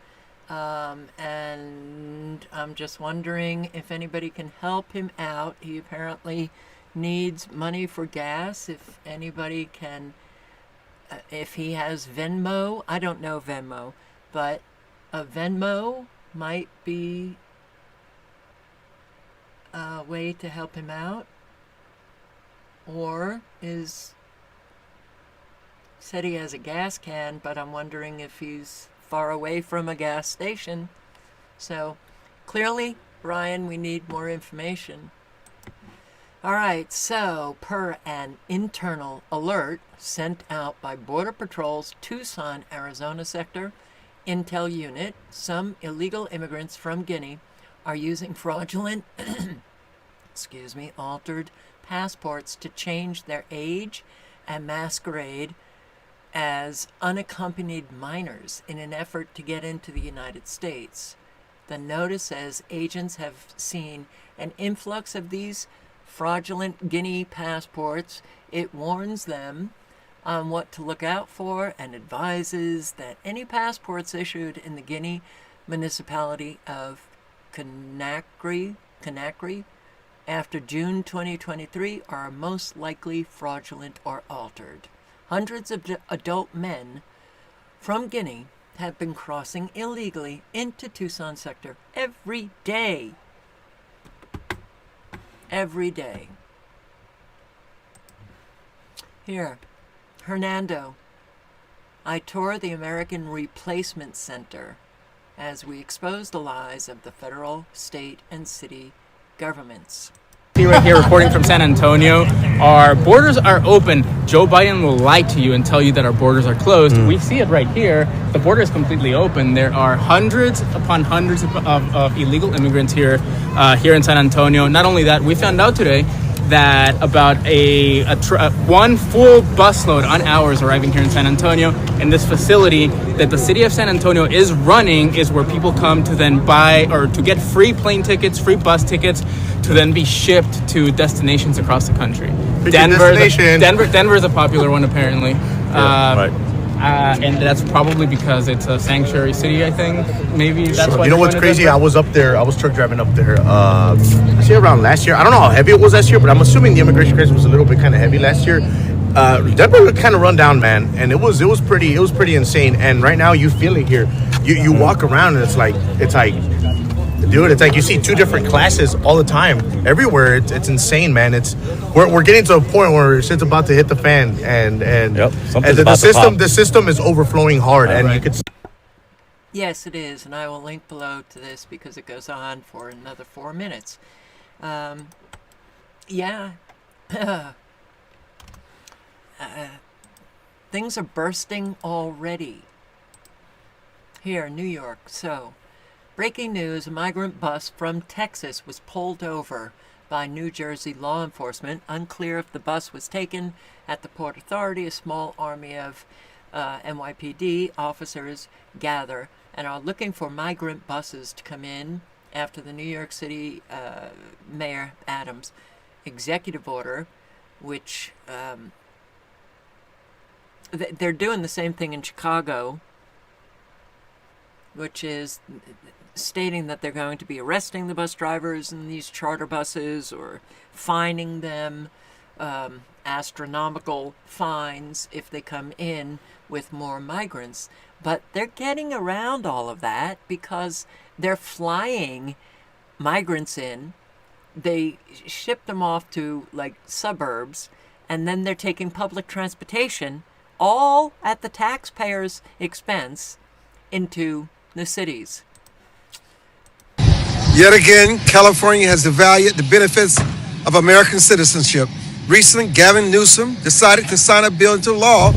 And I'm just wondering if anybody can help him out. He apparently needs money for gas. If anybody can, if he has Venmo, I don't know Venmo, but a Venmo might be a way to help him out. Or said he has a gas can, but I'm wondering if he's far away from a gas station. So clearly, Brian, we need more information. All right, so per an internal alert sent out by Border Patrol's Tucson, Arizona sector intel unit, some illegal immigrants from Guinea are using fraudulent, altered passports to change their age and masquerade as unaccompanied minors in an effort to get into the United States. The notice says agents have seen an influx of these fraudulent Guinea passports. It warns them on what to look out for and advises that any passports issued in the Guinea municipality of Conakry after June 2023 are most likely fraudulent or altered. Hundreds of adult men from Guinea have been crossing illegally into Tucson sector every day. Every day. Here, Hernando. I tour the American Replacement Center as we expose the lies of the federal, state, and city governments. Right here reporting from San Antonio. Our borders are open. Joe Biden will lie to you and tell you that our borders are closed. We see it right here. The border is completely open. There are hundreds upon hundreds of illegal immigrants here in San Antonio. Not only that, we found out today that about one full busload on hours arriving here in San Antonio, and this facility that the city of San Antonio is running is where people come to then buy or to get free plane tickets, free bus tickets, to then be shipped to destinations across the country. Denver is a popular one apparently. And that's probably because it's a sanctuary city, I think. Maybe that's why. You know what's crazy? I was up there. I was truck driving up there. I say around last year. I don't know how heavy it was last year, but I'm assuming the immigration crisis was a little bit kind of heavy last year. Denver was kind of run down, man, and it was pretty insane. And right now, you feel it here. You walk around and it's like. Dude, it's like you see two different classes all the time, everywhere. It's insane, man. We're getting to a point where shit's about to hit the fan, and the system is overflowing hard, and you could. Yes, it is, and I will link below to this because it goes on for another 4 minutes. Things are bursting already. Here, New York. So. Breaking news, a migrant bus from Texas was pulled over by New Jersey law enforcement. Unclear if the bus was taken at the Port Authority. A small army of NYPD officers gather and are looking for migrant buses to come in after the New York City Mayor Adams' executive order, which they're doing the same thing in Chicago, which is stating that they're going to be arresting the bus drivers in these charter buses or fining them astronomical fines if they come in with more migrants. But they're getting around all of that because they're flying migrants in. They ship them off to like suburbs, and then they're taking public transportation, all at the taxpayer's expense, into the cities. Yet again, California has devalued the benefits of American citizenship. Recently, Gavin Newsom decided to sign a bill into law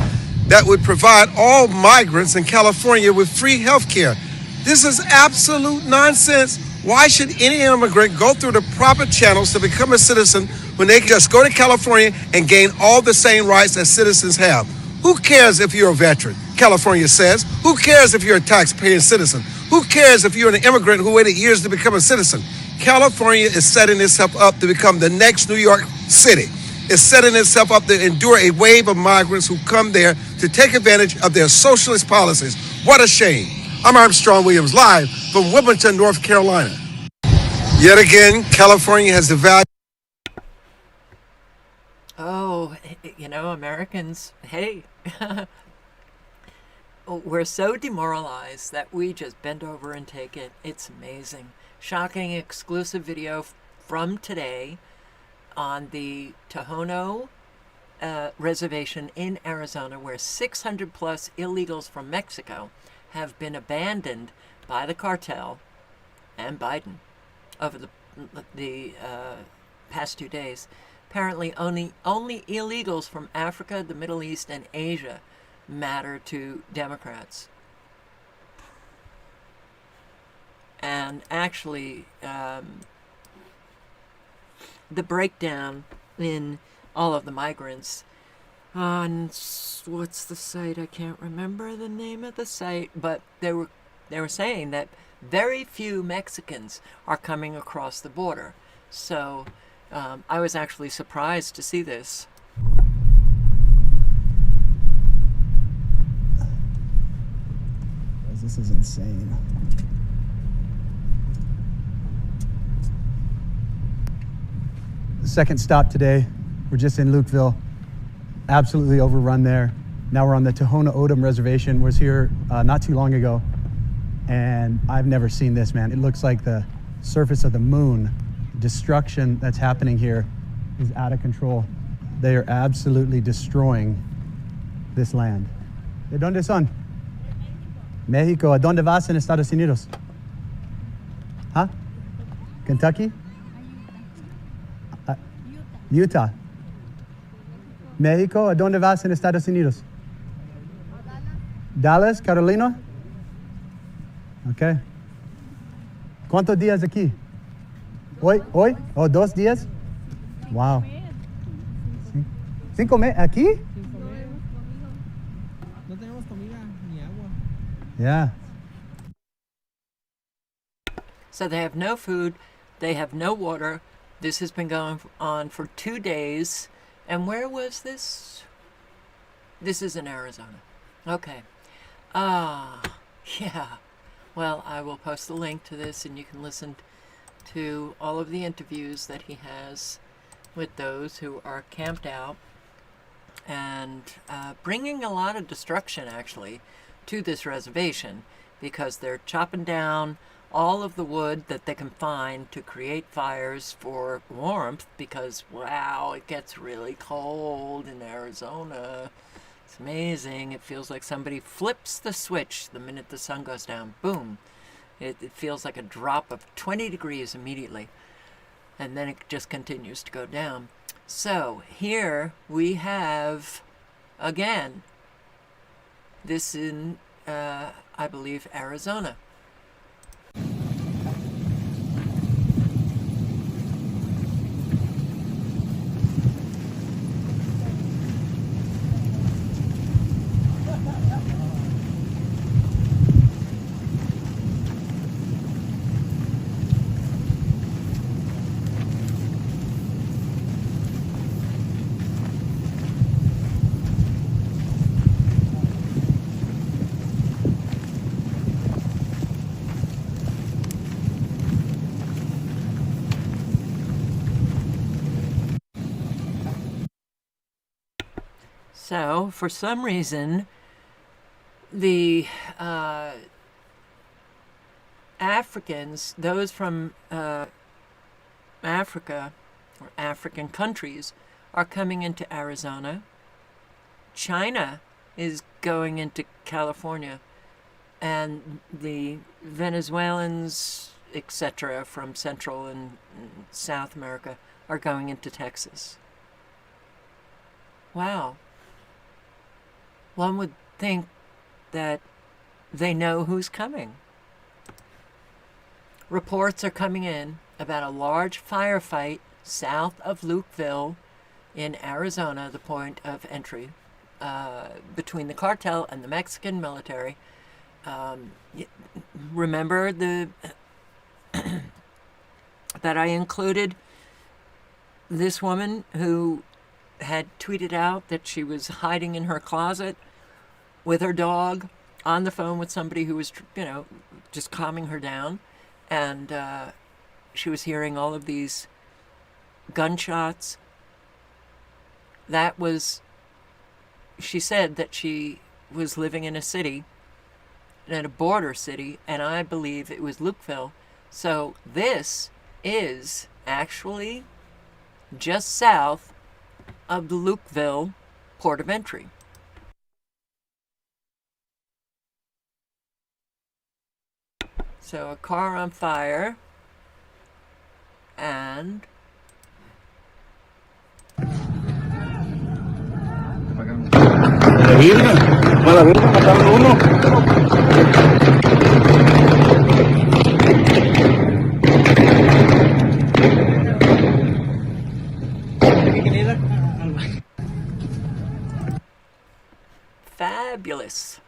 that would provide all migrants in California with free health care. This is absolute nonsense. Why should any immigrant go through the proper channels to become a citizen when they can just go to California and gain all the same rights that citizens have? Who cares if you're a veteran? California says. Who cares if you're a taxpaying citizen? Who cares if you're an immigrant who waited years to become a citizen? California is setting itself up to become the next New York City. It's setting itself up to endure a wave of migrants who come there to take advantage of their socialist policies. What a shame. I'm Armstrong Williams, live from Wilmington, North Carolina. Yet again, California has devalued. Oh, you know, Americans, hey, we're so demoralized that we just bend over and take it. It's amazing. Shocking exclusive video from today on the Tohono reservation in Arizona, where 600 plus illegals from Mexico have been abandoned by the cartel and Biden over the past 2 days. Apparently, only illegals from Africa, the Middle East, and Asia matter to Democrats. And actually, the breakdown in all of the migrants on what's the site? I can't remember the name of the site, but they were saying that very few Mexicans are coming across the border. So I was actually surprised to see this. This is insane. second stop today. We're just in Lukeville. Absolutely overrun there. Now we're on the Tohono O'odham Reservation. Was here not too long ago, and I've never seen this, man. It looks like the surface of the moon. Destruction that's happening here is out of control. They are absolutely destroying this land. ¿De dónde son? México. ¿A dónde vas en Estados Unidos? Huh? Kentucky? Utah. México. ¿A dónde vas en Estados Unidos? Dallas, Carolina? Okay. ¿Cuántos días aquí? Hoy? ¿O 2 días? Wow. 5 meses aquí? No tenemos comida ni agua. Yeah. So they have no food, they have no water. This has been going on for 2 days. And where was this? This is in Arizona. Okay. Yeah. Well, I will post the link to this and you can listen to all of the interviews that he has with those who are camped out and bringing a lot of destruction, actually, to this reservation because they're chopping down all of the wood that they can find to create fires for warmth because, wow, it gets really cold in Arizona. It's amazing. It feels like somebody flips the switch the minute the sun goes down. Boom. It feels like a drop of 20 degrees immediately. And then it just continues to go down. So here we have, again, this in, I believe, Arizona. So, for some reason, the Africans, those from Africa, or African countries, are coming into Arizona. China is going into California. And the Venezuelans, etc., from Central and South America are going into Texas. Wow. One would think that they know who's coming. Reports are coming in about a large firefight south of Lukeville in Arizona, the point of entry, between the cartel and the Mexican military. Remember that I included this woman who had tweeted out that she was hiding in her closet with her dog on the phone with somebody who was, just calming her down. And she was hearing all of these gunshots. She said that she was living in a city, in a border city, and I believe it was Lukeville. So this is actually just south of the Lukeville port of entry. So a car on fire and fabulous.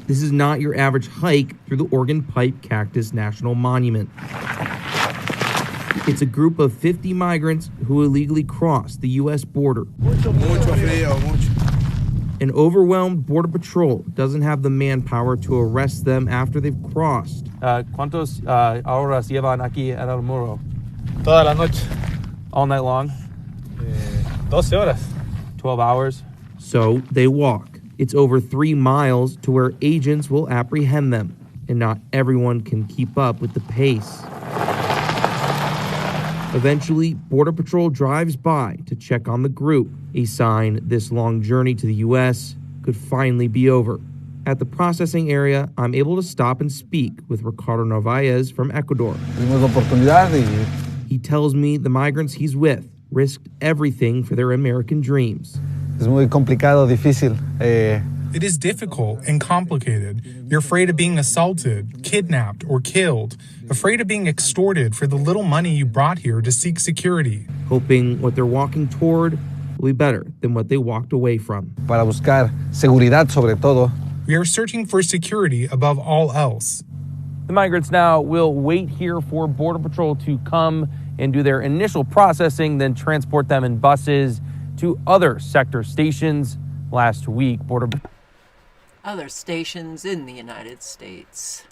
This is not your average hike through the Organ Pipe Cactus National Monument. It's a group of 50 migrants who illegally crossed the U.S. border. An overwhelmed Border Patrol doesn't have the manpower to arrest them after they've crossed. ¿Cuántos horas llevan aquí en el muro? Toda la noche. All night long? 12 horas. 12 hours. So they walk. It's over 3 miles to where agents will apprehend them, and not everyone can keep up with the pace. Eventually, Border Patrol drives by to check on the group, a sign this long journey to the U.S. could finally be over. At the processing area, I'm able to stop and speak with Ricardo Narvaez from Ecuador. He tells me the migrants he's with risked everything for their American dreams. Es muy complicado, difícil. It is difficult and complicated. You're afraid of being assaulted, kidnapped, or killed. Afraid of being extorted for the little money you brought here to seek security. Hoping what they're walking toward will be better than what they walked away from. Para buscar seguridad sobre todo. We are searching for security above all else. The migrants now will wait here for Border Patrol to come and do their initial processing, then transport them in buses to other sector stations. Last week, other stations in the United States.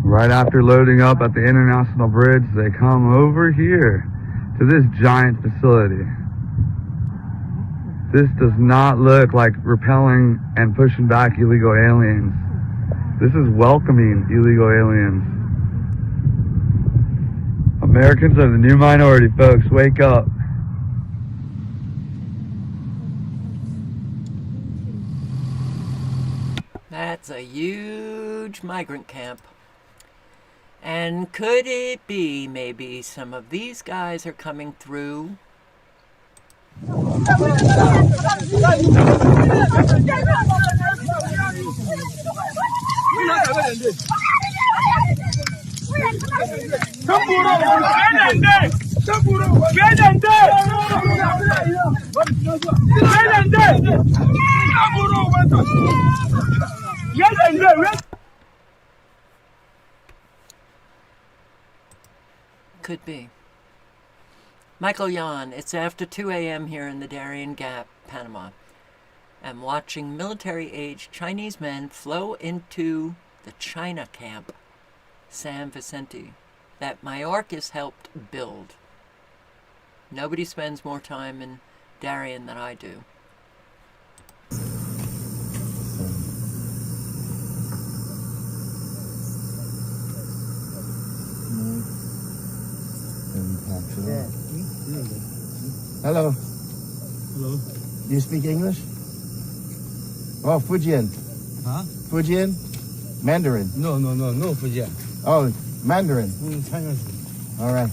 Right after loading up at the International Bridge, they come over here to this giant facility. This does not look like repelling and pushing back illegal aliens. This is welcoming illegal aliens. Americans are the new minority, folks. Wake up. That's a huge migrant camp. And could it be maybe some of these guys are coming through? Could be. Michael Yan, it's after 2 a.m. here in the Darien Gap, Panama. I'm watching military-aged Chinese men flow into the China camp, San Vicente, that Mayorkas helped build. Nobody spends more time in Darien than I do. Hello. Hello. Do you speak English? Oh, Fujian. Huh? Fujian? Mandarin. No Fujian. Oh, Mandarin. Chinese. All right.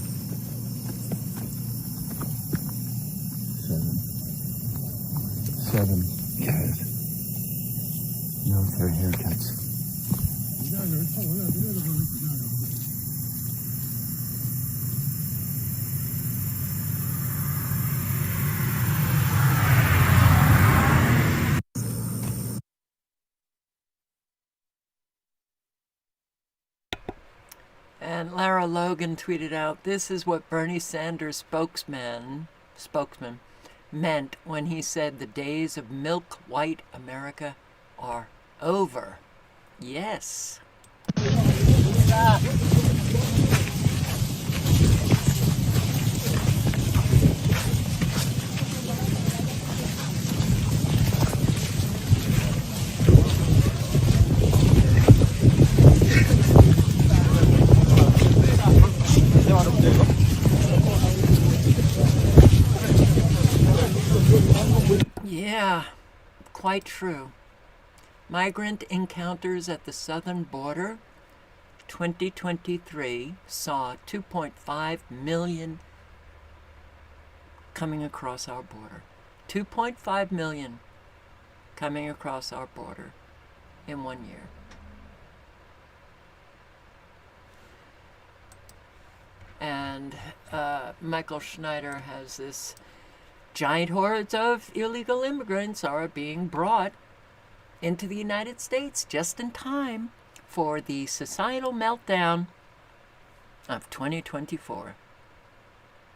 7. Got it. Military haircuts. And Lara Logan tweeted out, "This is what Bernie Sanders' spokesman meant when he said the days of milk white America are over." Yes. Yeah, quite true. Migrant encounters at the southern border 2023 saw 2.5 million coming across our border. 2.5 million coming across our border in 1 year. and Michael Schneider has this giant hordes of illegal immigrants are being brought into the United States just in time for the societal meltdown of 2024.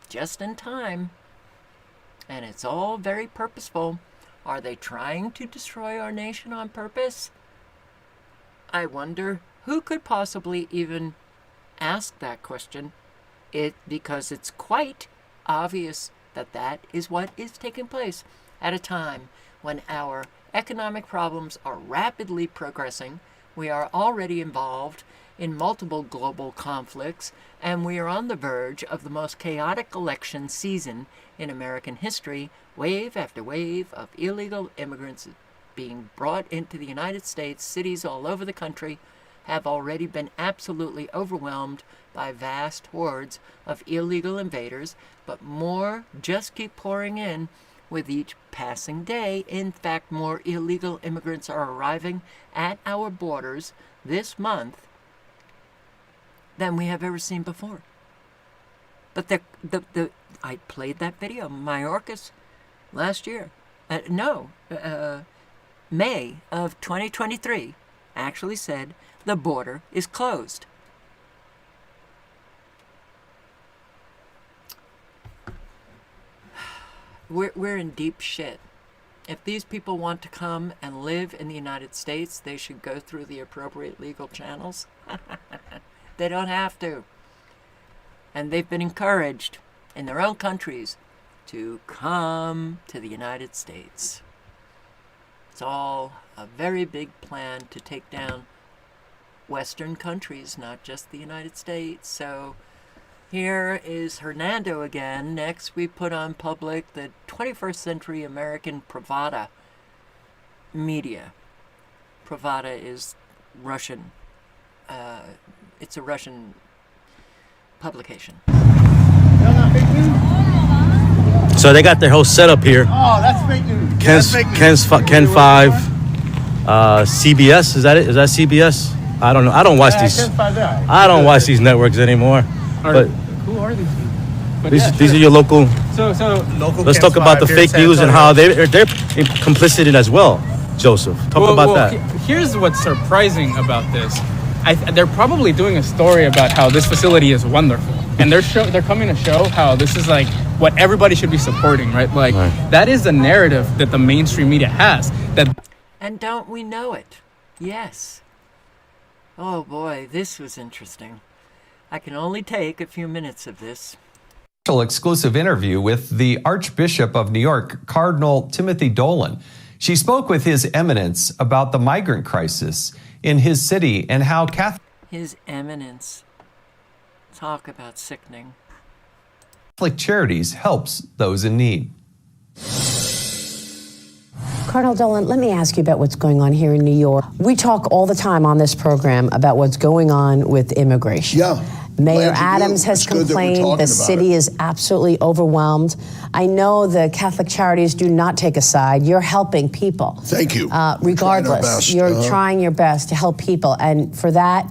Just in time. And it's all very purposeful. Are they trying to destroy our nation on purpose? I wonder who could possibly even ask that question, because it's quite obvious that that is what is taking place at a time when our economic problems are rapidly progressing. We are already involved in multiple global conflicts, and we are on the verge of the most chaotic election season in American history. Wave after wave of illegal immigrants being brought into the United States. Cities all over the country have already been absolutely overwhelmed by vast hordes of illegal invaders, but more just keep pouring in with each passing day. In fact, more illegal immigrants are arriving at our borders this month than we have ever seen before. But I played that video, Mayorkas, last year. May of 2023 actually said the border is closed. We're in deep shit. If these people want to come and live in the United States, they should go through the appropriate legal channels. They don't have to. And they've been encouraged in their own countries to come to the United States. It's all a very big plan to take down Western countries, not just the United States. So here is Hernando again. Next, we put on public the 21st Century American Pravda media. Pravda is Russian. It's a Russian publication. So they got their whole setup here. Oh, that's fake news. Ken 5, CBS. Is that it? Is that CBS? I don't know. I don't watch these. I don't watch these networks anymore. But who are these people? these are your local. So let's talk about the fake news and how they're complicit in as well. Joseph, talk about that. Here's what's surprising about this. They're probably doing a story about how this facility is wonderful, and they're coming to show how this is like what everybody should be supporting, right? Like that is the narrative that the mainstream media has. And don't we know it? Yes. Oh boy, this was interesting. I can only take a few minutes of this. Exclusive interview with the Archbishop of New York, Cardinal Timothy Dolan. She spoke with His Eminence about the migrant crisis in his city and how His Eminence. Talk about sickening. Catholic Charities helps those in need. Cardinal Dolan, let me ask you about what's going on here in New York. We talk all the time on this program about what's going on with immigration. Yeah. Mayor Adams has complained the city is absolutely overwhelmed. I know the Catholic Charities do not take a side. You're helping people. Thank you. Regardless, you're trying your best to help people. And for that,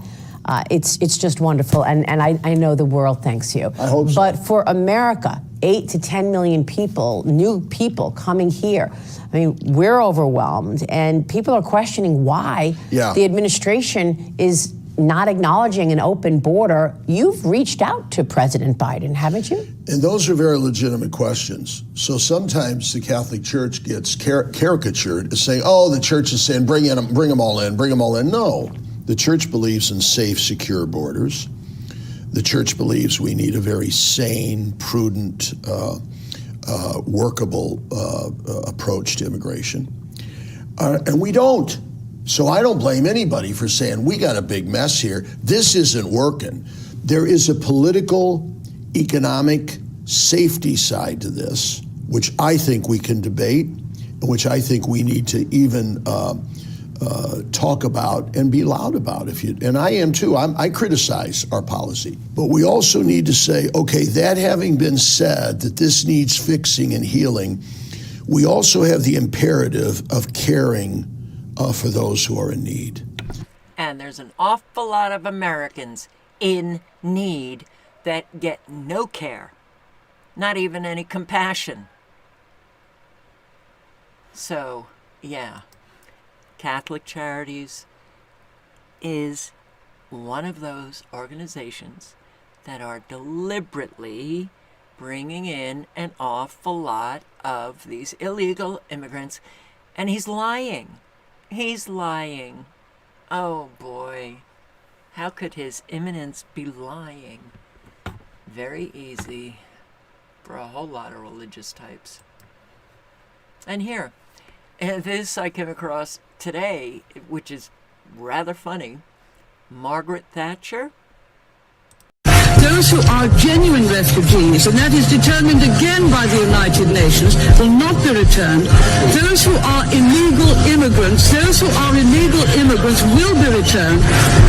it's just wonderful. And I know the world thanks you. I hope so. But for America, 8 to 10 million people, new people coming here, I mean, we're overwhelmed. And people are questioning why the administration is not acknowledging an open border. You've reached out to President Biden, haven't you? And those are very legitimate questions. So sometimes the Catholic Church gets caricatured as saying, oh, the church is saying, bring them all in. No, the church believes in safe, secure borders. The church believes we need a very sane, prudent, workable approach to immigration. And we don't. So I don't blame anybody for saying we got a big mess here. This isn't working. There is a political, economic, safety side to this, which I think we can debate, and which I think we need to even talk about and be loud about. And I am too. I criticize our policy, but we also need to say, okay, that having been said, that this needs fixing and healing, we also have the imperative of caring for those who are in need. And there's an awful lot of Americans in need that get no care, not even any compassion. So, yeah, Catholic Charities is one of those organizations that are deliberately bringing in an awful lot of these illegal immigrants. And he's lying. He's lying. Oh boy. How could His Eminence be lying? Very easy for a whole lot of religious types. And here, and this I came across today, which is rather funny. Margaret Thatcher. Those who are genuine refugees, and that is determined again by the United Nations, will not be returned. Those who are illegal immigrants will be returned.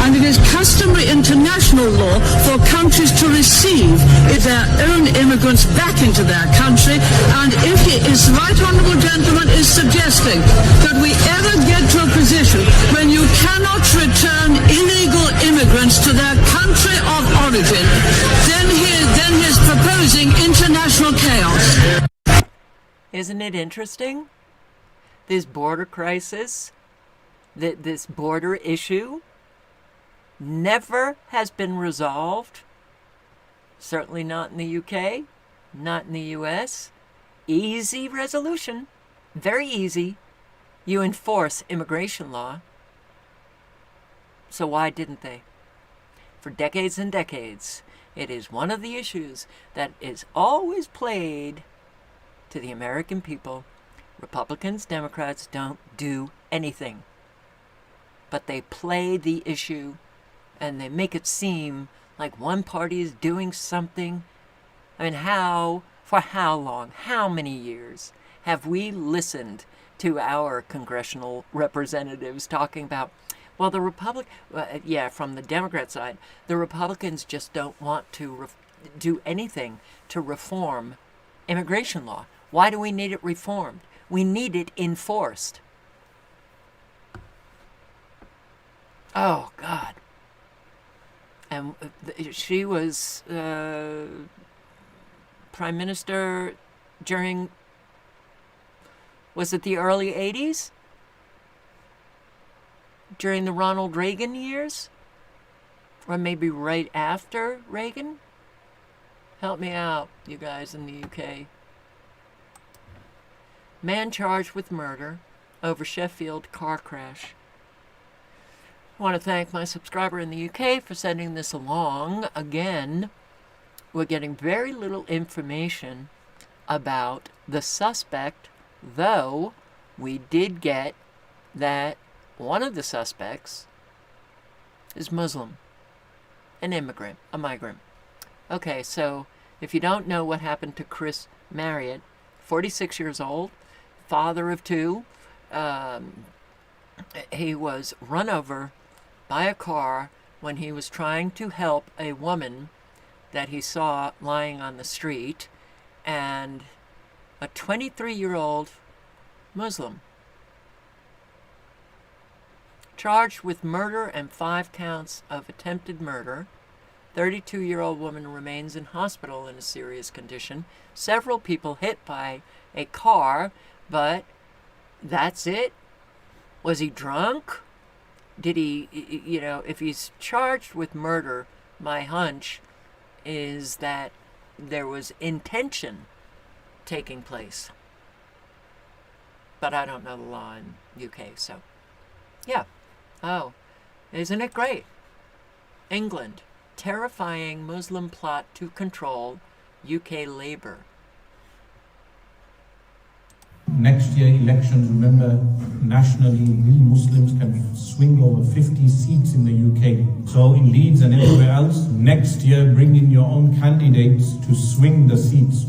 And it is customary international law for countries to receive their own immigrants back into their country. And if his right honourable gentleman is suggesting that we ever get to a position when you cannot return illegal immigrants to their country of origin, then he's proposing international chaos. Isn't it interesting? This border crisis, this border issue, never has been resolved. Certainly not in the UK, not in the US. Easy resolution, very easy. You enforce immigration law. So why didn't they? For decades and decades, it is one of the issues that is always played to the American people. Republicans, Democrats don't do anything. But they play the issue and they make it seem like one party is doing something. I mean, for how long, how many years have we listened to our congressional representatives talking about, well, from the Democrat side, the Republicans just don't want to do anything to reform immigration law. Why do we need it reformed? We need it enforced. Oh, God. And she was Prime Minister during, was it the early 80s? During the Ronald Reagan years? Or maybe right after Reagan? Help me out, you guys in the UK. Man charged with murder over Sheffield car crash. I want to thank my subscriber in the UK for sending this along. Again, we're getting very little information about the suspect, though we did get that one of the suspects is Muslim, an immigrant, a migrant. Okay, so if you don't know what happened to Chris Marriott, 46 years old, father of two, he was run over by a car when he was trying to help a woman that he saw lying on the street, and a 23-year-old Muslim charged with murder and 5 counts of attempted murder. 32-year-old woman remains in hospital in a serious condition. Several people hit by a car, but that's it. Was he drunk? Did he, if he's charged with murder, my hunch is that there was intention taking place. But I don't know the law in UK, so yeah. Oh, isn't it great? England, terrifying Muslim plot to control UK Labour. Next year elections, remember, nationally, we Muslims can swing over 50 seats in the UK. So in Leeds and everywhere else, next year, bring in your own candidates to swing the seats,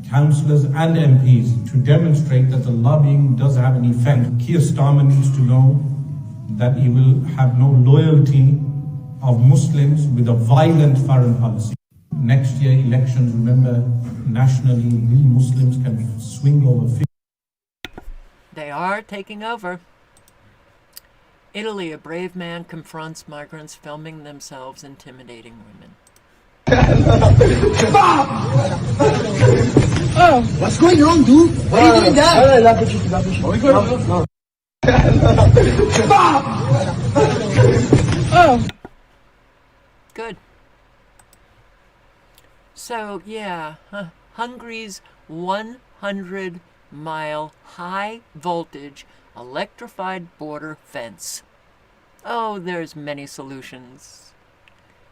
councillors and MPs, to demonstrate that the lobbying does have an effect. Keir Starmer needs to know that he will have no loyalty of Muslims with a violent foreign policy. Next year elections, remember, nationally, we Muslims can swing over 50. They are taking over. Italy, a brave man confronts migrants filming themselves intimidating women. What's going on, dude? Why are you doing that? Good. So, yeah, Hungary's 100-mile high-voltage electrified border fence. Oh, there's many solutions.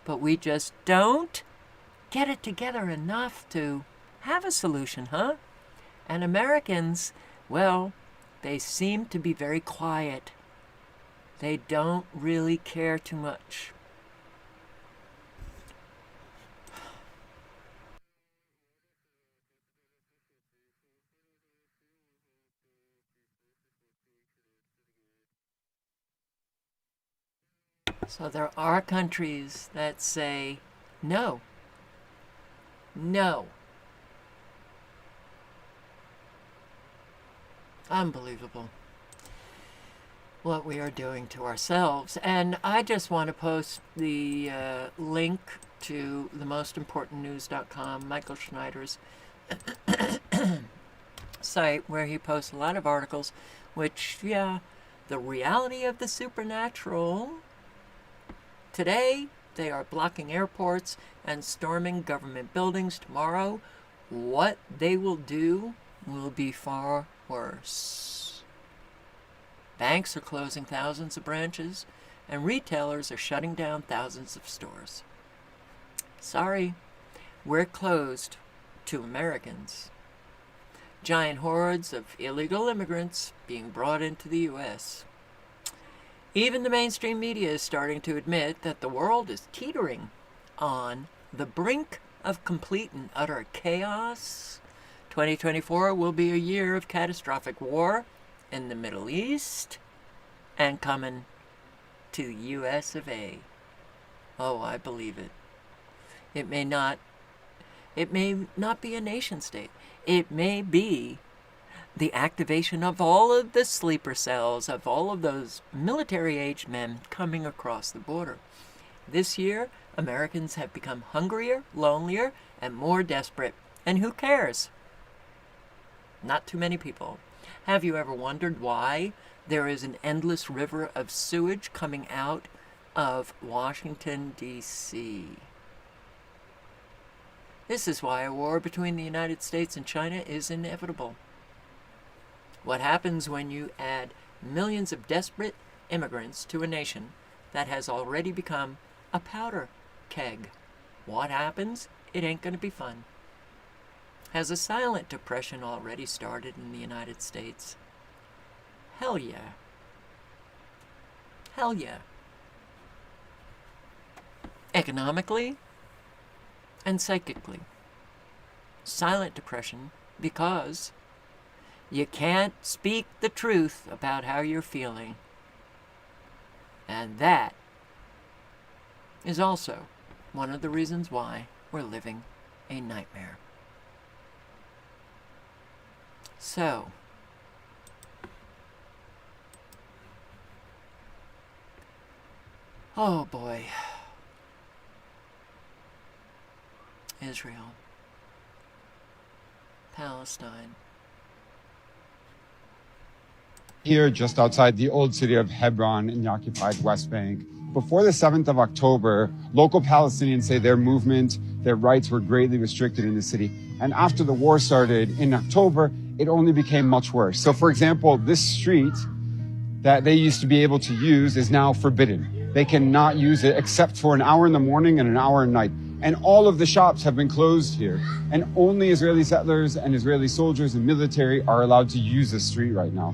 But we just don't get it together enough to have a solution, huh? And Americans, well, they seem to be very quiet. They don't really care too much. So there are countries that say, no. No. Unbelievable what we are doing to ourselves. And I just want to post the link to themosimportantnews.com, Michael Schneider's site, where he posts a lot of articles, which, yeah, the reality of the supernatural. Today, they are blocking airports and storming government buildings. Tomorrow, what they will do will be far worse. Banks are closing thousands of branches, and retailers are shutting down thousands of stores. Sorry, we're closed to Americans. Giant hordes of illegal immigrants being brought into the U.S. Even the mainstream media is starting to admit that the world is teetering on the brink of complete and utter chaos. 2024 will be a year of catastrophic war in the Middle East and coming to the U.S. of A. Oh, I believe it. It may not be a nation state. It may be the activation of all of the sleeper cells of all of those military-aged men coming across the border. This year, Americans have become hungrier, lonelier, and more desperate. And who cares? Not too many people. Have you ever wondered why there is an endless river of sewage coming out of Washington, D.C.? This is why a war between the United States and China is inevitable. What happens when you add millions of desperate immigrants to a nation that has already become a powder keg? What happens? It ain't going to be fun. Has a silent depression already started in the United States? Hell yeah. Hell yeah. Economically and psychically. Silent depression because you can't speak the truth about how you're feeling. And that is also one of the reasons why we're living a nightmare. So, oh boy. Israel. Palestine. Here, just outside the old city of Hebron in the occupied West Bank. Before the 7th of October, local Palestinians say their movement, their rights were greatly restricted in the city. And after the war started in October, it only became much worse. So, for example, this street that they used to be able to use is now forbidden. They cannot use it except for an hour in the morning and an hour at night. And all of the shops have been closed here. And only Israeli settlers and Israeli soldiers and military are allowed to use this street right now.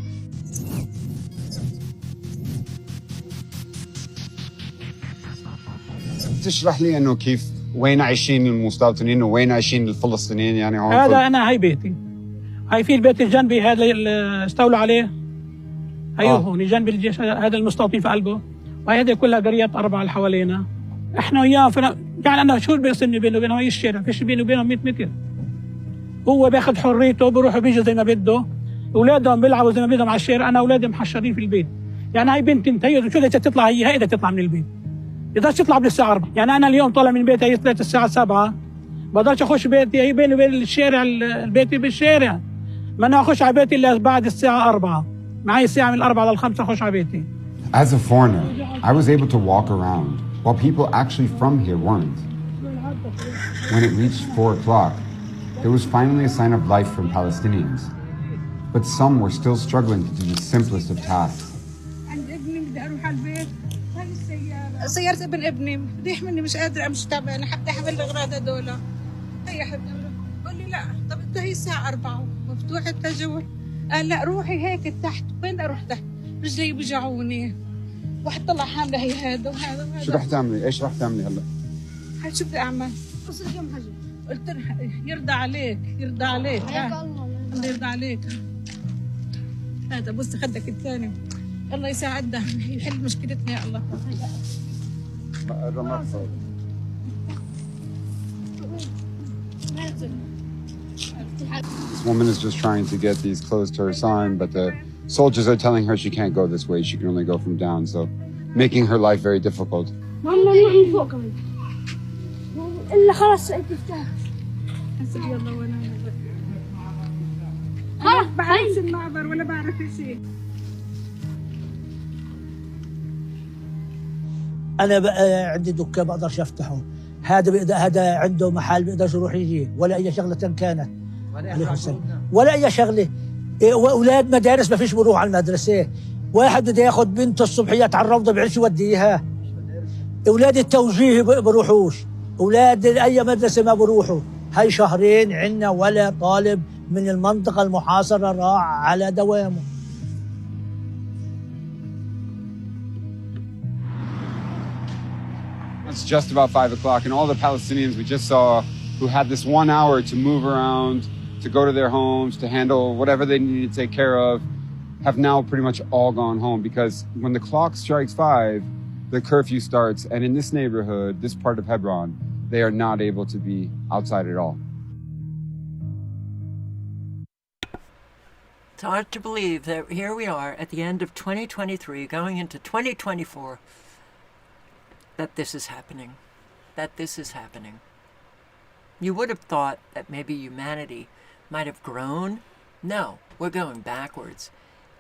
تشرح لي انه كيف وين عايشين المستوطنين وين عايشين الفلسطينيين يعني هون. هذا انا هاي بيتي. هاي في البيت الجنبي هذا اللي استولوا عليه. ايوه هون جنب الجيش هذا المستوطن في قلبه. وهذه كلها قريات 4 اللي حوالينا. احنا وياه يعني انا شو بيصيرني بينه وبينه هي الشارع فيش بينه وبينه 100 متر. هو بياخذ حريته بيروح وبيجي زي ما بده. اولادهم بيلعبوا زي ما بدهم على الشارع انا اولادي محشرين في البيت. يعني هاي بنتي انت شو بدها تطلع هي بدها تطلع من البيت. يقدرش يطلع قبل الساعة 4. يعني أنا اليوم طالع من بيتي طلعت الساعة 7 بقدرش أخش بيتي، هي بيني وبين الشارع البيتي بالشارع، ما أنا أخش على بيتي إلا بعد الساعة 4. معي ساعة من 4 ل5 أخش على بيتي. As a foreigner, I was able to walk around while people actually from here weren't. When it reached 4 o'clock, there was finally a sign of life from Palestinians. But some were still struggling to do the simplest of tasks. سيارة ابن ابني بدي يحملني، مش قادرة امشي تعبانة، حتى حمل الاغراض هدول. هي حبيبي قول لي لا، طب انت هي الساعة 4 مفتوح التجول. قال لا روحي هيك تحت. وين اروح تحت؟ رجلي بيوجعوني. واحد طلع حاملة هي هذا وهذا وهذا. شو رح تعملي؟ ايش رح تعملي هلا؟ هاي شو بدي اعمل؟ قلت لها يرضى عليك يرضى عليك الله يرضى عليك. هذا بص خدك الثاني الله يساعدنا يحل مشكلتنا يا الله. This woman is just trying to get these clothes to her son, but the soldiers are telling her she can't go this way. She can only go from down, so making her life very difficult. ماما نروح من فوق كمان. إلا خلاص تفتح. حسبي الله ونعم الوكيل. خلاص بعرف المعبر ولا بعرف شيء. أنا عندي دكان بقدرش أفتحه، هذا عنده محل بيقدرش يروح يجي، ولا أي شغلة كانت ولا أي شغلة. وأولاد مدارس ما فيش بروح على المدرسة. واحد بده ياخذ بنته الصبحيات على الروضة بيعرفش يوديها. أولاد التوجيه بروحوش، أولاد أي مدرسة ما بروحوا. هاي شهرين عنا ولا طالب من المنطقة المحاصرة راح على دوامه. It's just about 5 o'clock, and all the Palestinians we just saw who had this 1 hour to move around, to go to their homes, to handle whatever they needed to take care of, have now pretty much all gone home, because when the clock strikes 5, the curfew starts, and in this neighborhood, this part of Hebron, they are not able to be outside at all. It's hard to believe that here we are at the end of 2023, going into 2024, that this is happening. You would have thought that maybe humanity might have grown. No, we're going backwards.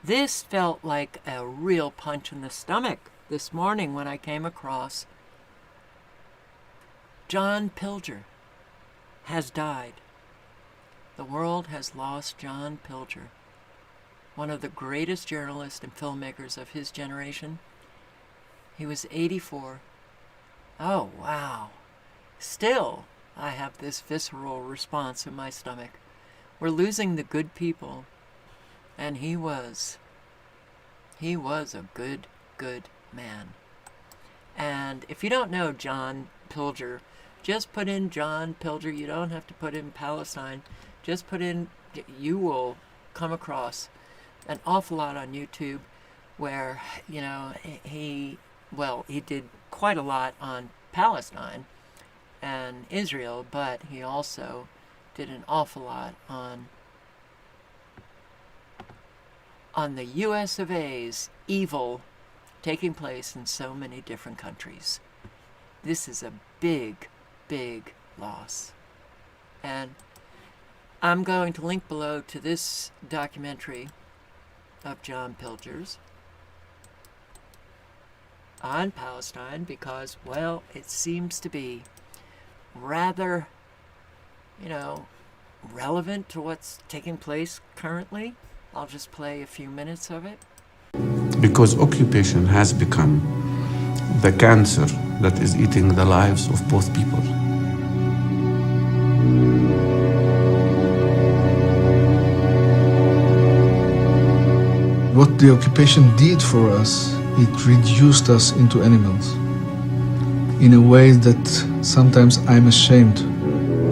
This felt like a real punch in the stomach this morning when I came across John Pilger has died. The world has lost John Pilger, one of the greatest journalists and filmmakers of his generation. He was 84. Oh, wow. Still, I have this visceral response in my stomach. We're losing the good people. And he was a good man. And if you don't know John Pilger, just put in John Pilger. You don't have to put in Palestine. Just put in, you will come across an awful lot on YouTube where, you know, he did quite a lot on Palestine and Israel, but he also did an awful lot on the US of A's evil taking place in so many different countries. This is a big loss. And I'm going to link below to this documentary of John Pilger's on Palestine because, well, it seems to be rather, relevant to what's taking place currently. I'll just play a few minutes of it. Because occupation has become the cancer that is eating the lives of both people. What the occupation did for us, it reduced us into animals in a way that sometimes I'm ashamed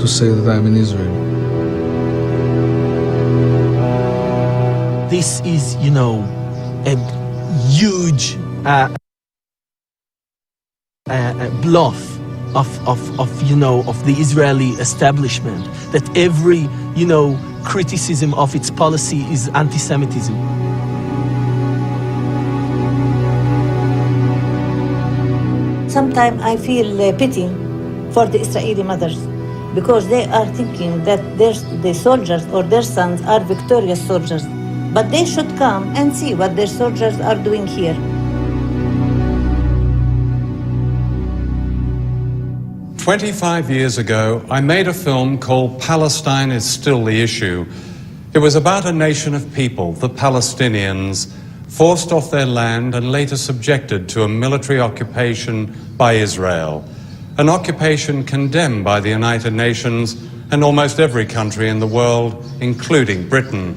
to say that I'm in Israel. This is, a huge bluff of the Israeli establishment that every, criticism of its policy is anti-Semitism. Sometimes I feel pity for the Israeli mothers because they are thinking that the soldiers or their sons are victorious soldiers. But they should come and see what their soldiers are doing here. "25 years ago, I made a film called Palestine is Still the Issue. It was about a nation of people, the Palestinians, forced off their land and later subjected to a military occupation by Israel. An occupation condemned by the United Nations and almost every country in the world, including Britain.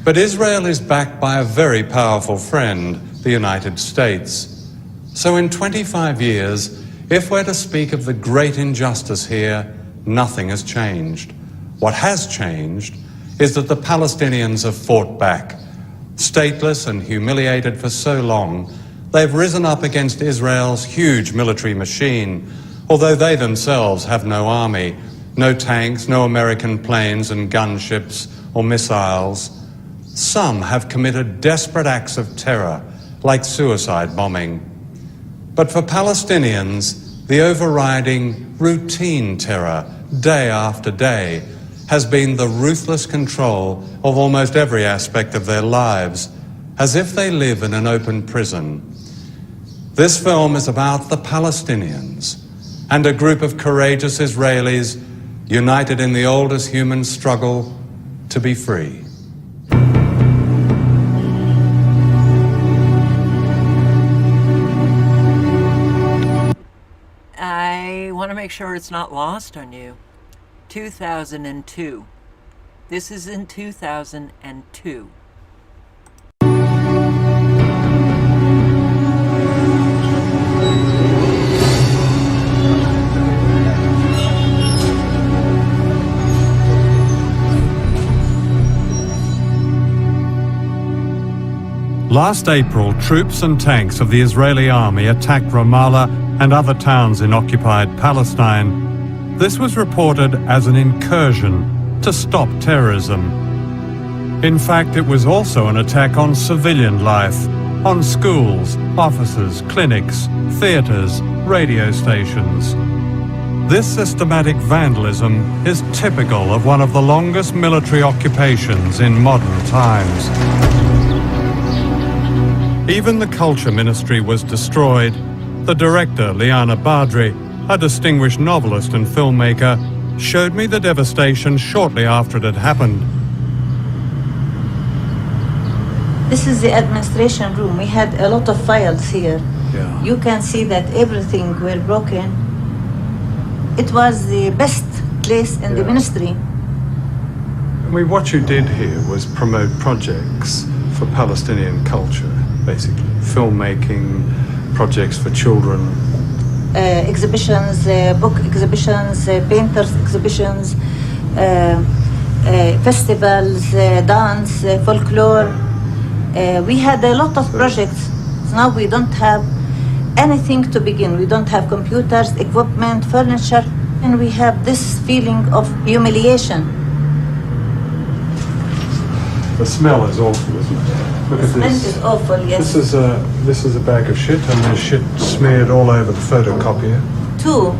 But Israel is backed by a very powerful friend, the United States. So in 25 years, if we're to speak of the great injustice here, nothing has changed. What has changed is that the Palestinians have fought back. Stateless and humiliated for so long, they've risen up against Israel's huge military machine, although they themselves have no army, no tanks, no American planes and gunships or missiles. Some have committed desperate acts of terror, like suicide bombing. But for Palestinians, the overriding routine terror, day after day, has been the ruthless control of almost every aspect of their lives, as if they live in an open prison. This film is about the Palestinians and a group of courageous Israelis united in the oldest human struggle to be free. I want to make sure it's not lost on you. 2002. This is in 2002. Last April, troops and tanks of the Israeli army attacked Ramallah and other towns in occupied Palestine. This was reported as an incursion to stop terrorism. In fact, it was also an attack on civilian life, on schools, offices, clinics, theaters, radio stations. This systematic vandalism is typical of one of the longest military occupations in modern times. Even the Culture Ministry was destroyed. The director, Liana Badri, a distinguished novelist and filmmaker, showed me the devastation shortly after it had happened. This is the administration room. We had a lot of files here. Yeah. You can see that everything were broken. It was the best place in the ministry. I mean, what you did here was promote projects for Palestinian culture, basically. Filmmaking, projects for children. Exhibitions, book exhibitions, painters exhibitions, festivals, dance, folklore. We had a lot of projects. Now we don't have anything to begin. We don't have computers, equipment, furniture, and we have this feeling of humiliation. The smell is awful, isn't it? Look at this. Smell is awful, yes. This is a bag of shit, and there's shit smeared all over the photocopier. Two.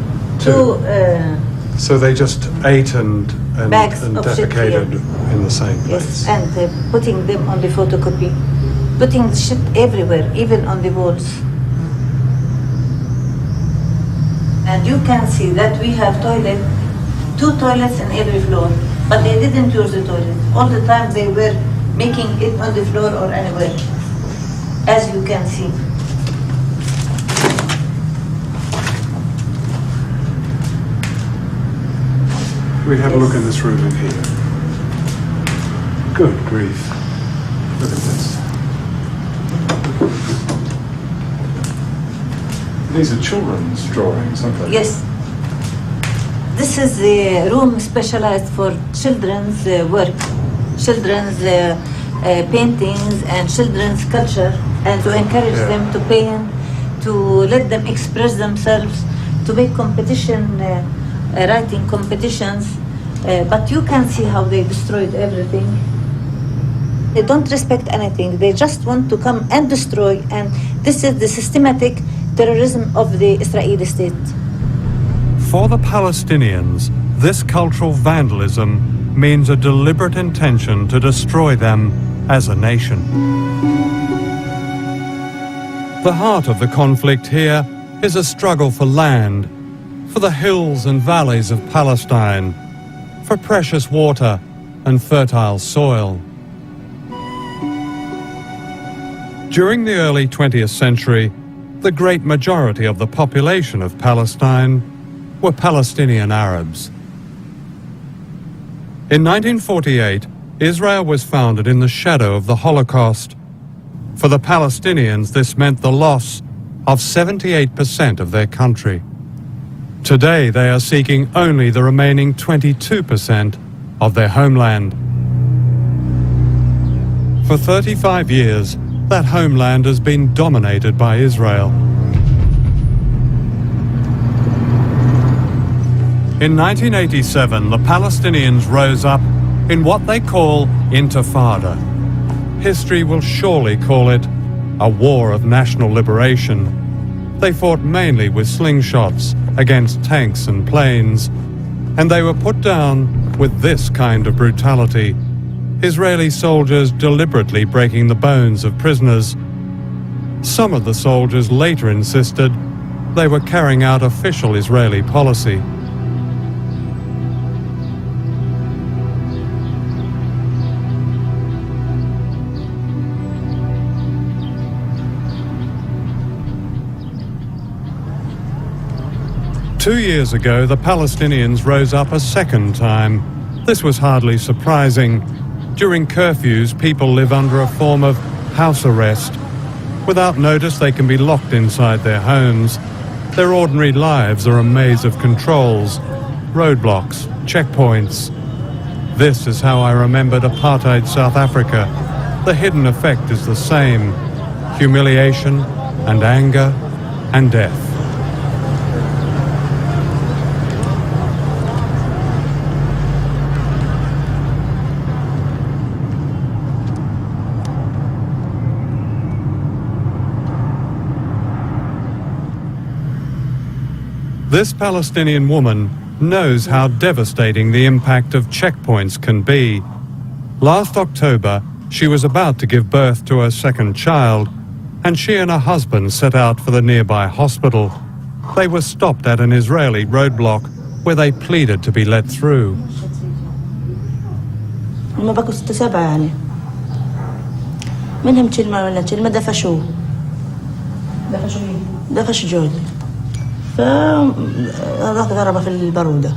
So they just ate and bags of shit defecated here. in the same place. Yes, and putting them on the photocopy, putting shit everywhere, even on the walls. And you can see that we have two toilets in every floor, but they didn't use the toilet. All the time they were making it on the floor or anywhere, as you can see. We have a look in this room in here. Good grief. Look at this. These are children's drawings, aren't they? Yes. This is the room specialized for children's work, children's paintings and children's culture, and to encourage them to paint, to let them express themselves, to make competition, writing competitions. But you can see how they destroyed everything. They don't respect anything. They just want to come and destroy, and this is the systematic terrorism of the Israeli state. For the Palestinians, this cultural vandalism means a deliberate intention to destroy them as a nation. The heart of the conflict here is a struggle for land, for the hills and valleys of Palestine, for precious water and fertile soil. During the early 20th century, the great majority of the population of Palestine were Palestinian Arabs. In 1948, Israel was founded in the shadow of the Holocaust. For the Palestinians, this meant the loss of 78% of their country. Today, they are seeking only the remaining 22% of their homeland. For 35 years, that homeland has been dominated by Israel. In 1987, the Palestinians rose up in what they call Intifada. History will surely call it a war of national liberation. They fought mainly with slingshots against tanks and planes, and they were put down with this kind of brutality. Israeli soldiers deliberately breaking the bones of prisoners. Some of the soldiers later insisted they were carrying out official Israeli policy. Two years ago, the Palestinians rose up a second time. This was hardly surprising. During curfews, people live under a form of house arrest. Without notice, they can be locked inside their homes. Their ordinary lives are a maze of controls, roadblocks, checkpoints. This is how I remembered apartheid South Africa. The hidden effect is the same: humiliation and anger and death. This Palestinian woman knows how devastating the impact of checkpoints can be. Last October, she was about to give birth to her second child, and she and her husband set out for the nearby hospital. They were stopped at an Israeli roadblock where they pleaded to be let through. هم بقوا 6 7 يعني منهم كلمة ولا كلمة دفشوا دفش جود فضغط ضربة في البرودة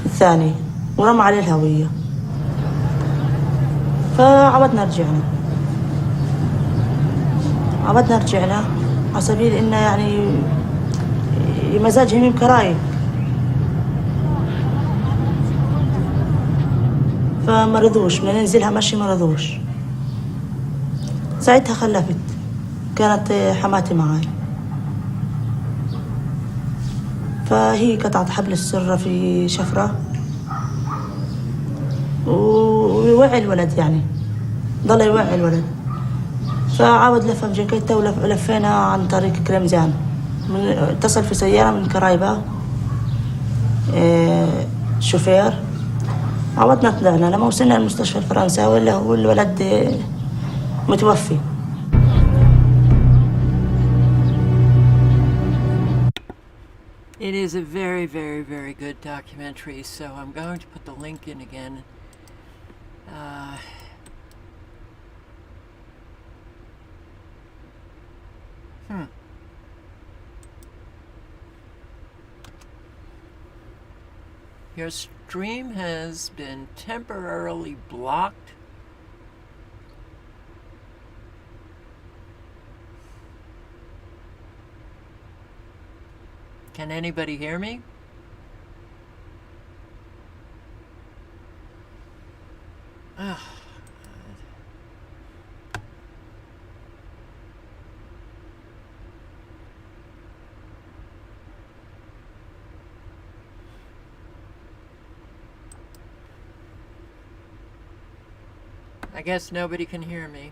الثاني ورمى عليه الهوية فعودنا رجعنا على سبيل إنه يعني مزاجهم يمكراي فما رضوش بدنا ننزلها مشي ما رضوش ساعتها خلفت كانت حماتي معاي فهي قطعت حبل السرة في شفرة ويوعي الولد يعني ضل يوعي الولد فعاود لفة بجاكيته ولفينا عن طريق كرمزان اتصل في سيارة من كرايبة شوفير عودنا طلعنا لما وصلنا المستشفى الفرنساوي اللي هو الولد متوفي. It is a very, very, very good documentary, so I'm going to put the link in again. Your stream has been temporarily blocked. Can anybody hear me? Oh, I guess nobody can hear me.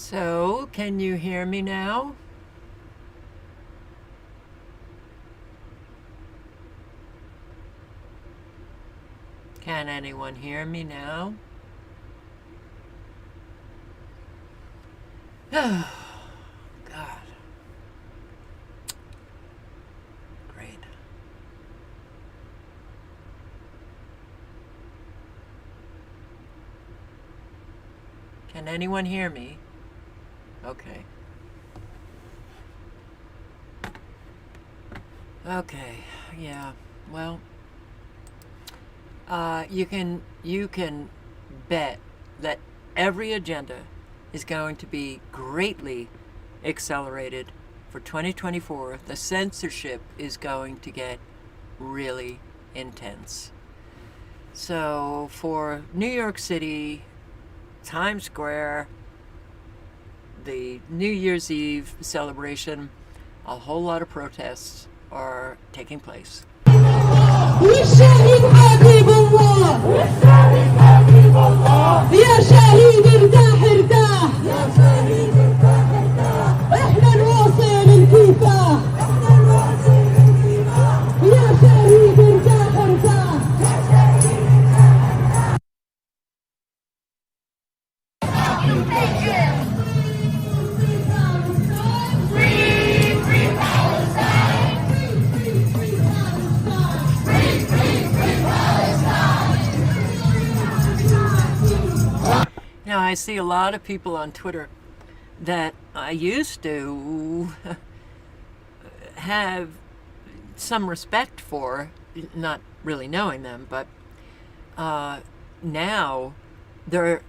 So, can you hear me now? Can anyone hear me now? Oh, God. Great. Can anyone hear me? Okay. Okay, yeah, well, you can bet that every agenda is going to be greatly accelerated for 2024. The censorship is going to get really intense. So for New York City, Times Square, the New Year's Eve celebration, a whole lot of protests are taking place. والشهيد حبيب الله والشهيد حبيب الله يا شهيد ارتاح ارتاح يا شهيد ارتاح ارتاح احنا نواصل الكفاح احنا نواصل الكفاح يا شهيد ارتاح ارتاح يا شهيد ارتاح ارتاح Now, I see a lot of people on Twitter that I used to have some respect for, not really knowing them, but now there are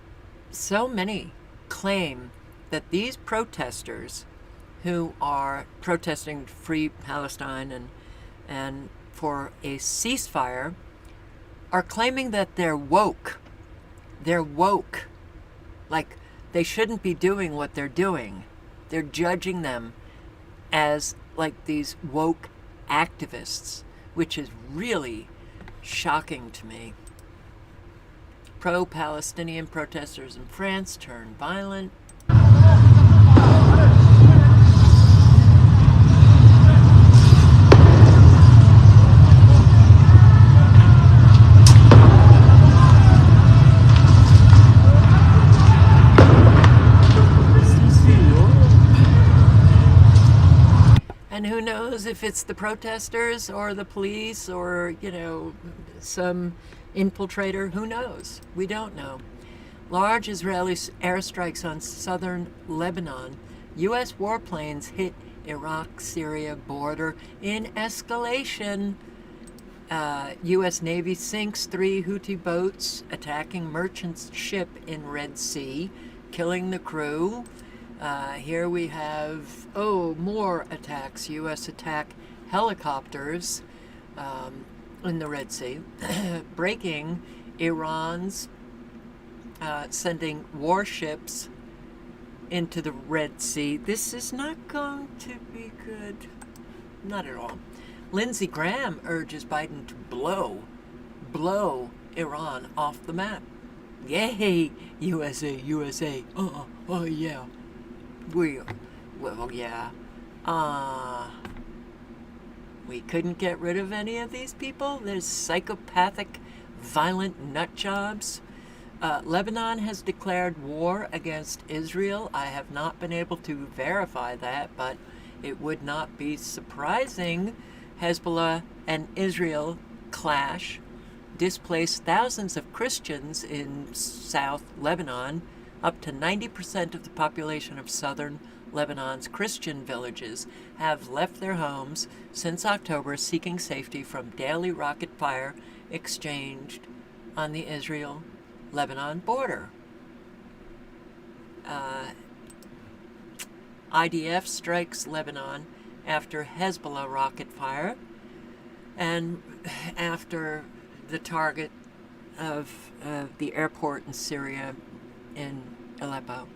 so many claim that these protesters who are protesting free Palestine and for a ceasefire are claiming that they're woke. They're woke. Like, they shouldn't be doing what they're doing. They're judging them as like these woke activists, which is really shocking to me. Pro-Palestinian protesters in France turn violent. And who knows if it's the protesters or the police or, you know, some infiltrator. Who knows? We don't know. Large Israeli airstrikes on southern Lebanon. U.S. warplanes hit Iraq-Syria border in escalation. U.S. Navy sinks 3 Houthi boats attacking merchant ship in Red Sea, killing the crew. Here we have, more attacks. U.S. attack helicopters in the Red Sea. Breaking, Iran's sending warships into the Red Sea. This is not going to be good. Not at all. Lindsey Graham urges Biden to blow Iran off the map. Yay, USA, USA. Oh yeah. Well, yeah. We couldn't get rid of any of these people? There's psychopathic, violent nut jobs. Lebanon has declared war against Israel. I have not been able to verify that, but it would not be surprising. Hezbollah and Israel clash, displaced thousands of Christians in South Lebanon. Up to 90% of the population of southern Lebanon's Christian villages have left their homes since October, seeking safety from daily rocket fire exchanged on the Israel-Lebanon border. IDF strikes Lebanon after Hezbollah rocket fire and after the target of the airport in Syria in Aleppo.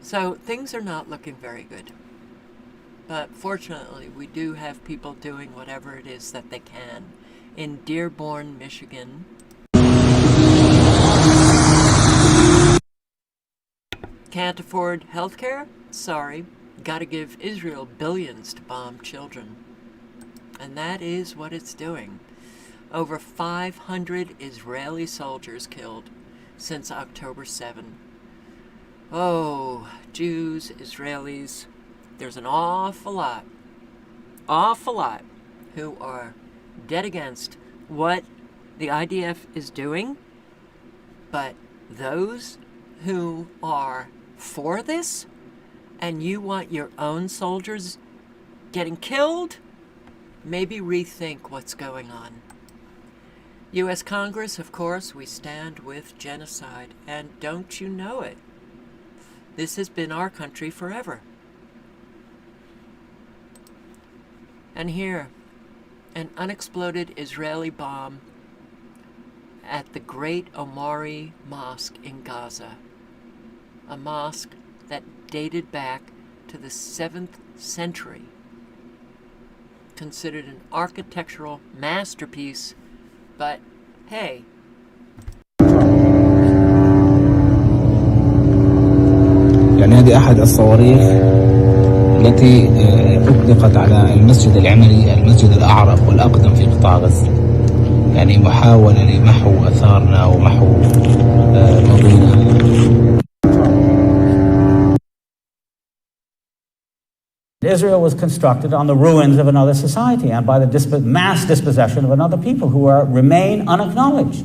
So things are not looking very good. But fortunately, we do have people doing whatever it is that they can. In Dearborn, Michigan, Can't afford health care? Sorry. Gotta give Israel billions to bomb children. And that is what it's doing. Over 500 Israeli soldiers killed since October 7. Oh, Jews, Israelis, there's an awful lot who are dead against what the IDF is doing, but those who are for this, and you want your own soldiers getting killed, maybe rethink what's going on. U.S. Congress, of course, we stand with genocide, and don't you know it? This has been our country forever. And here, an unexploded Israeli bomb at the Great Omari Mosque in Gaza, a mosque that dated back to the 7th century, considered an architectural masterpiece, but hey. يعني هذه أحد الصواريخ التي أطلقت على المسجد العمري، المسجد الأعرق والأقدم في قطاع غزة. يعني محاولة لمحو أثارنا ومحو ماضينا. Israel was constructed on the ruins of another society and by the mass dispossession of another people who remain unacknowledged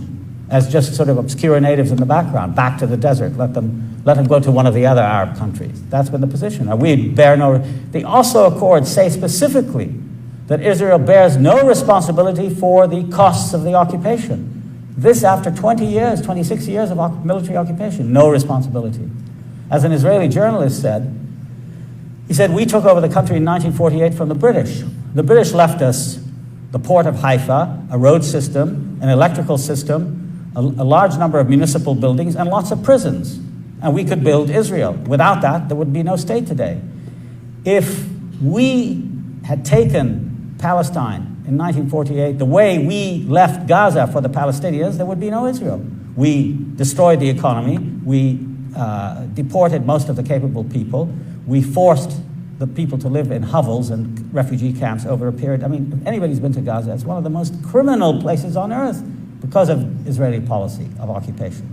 as just sort of obscure natives in the background, back to the desert. Let them go to one of the other Arab countries. That's been the position. The Oslo Accords say specifically that Israel bears no responsibility for the costs of the occupation. This after 20 years, 26 years of military occupation, no responsibility. As an Israeli journalist said, he said, we took over the country in 1948 from the British. The British left us the port of Haifa, a road system, an electrical system, a large number of municipal buildings, and lots of prisons. And we could build Israel. Without that, there would be no state today. If we had taken Palestine in 1948 the way we left Gaza for the Palestinians, there would be no Israel. We destroyed the economy. We deported most of the capable people. We forced the people to live in hovels and refugee camps over a period. I mean, if anybody's been to Gaza, it's one of the most criminal places on earth because of Israeli policy of occupation.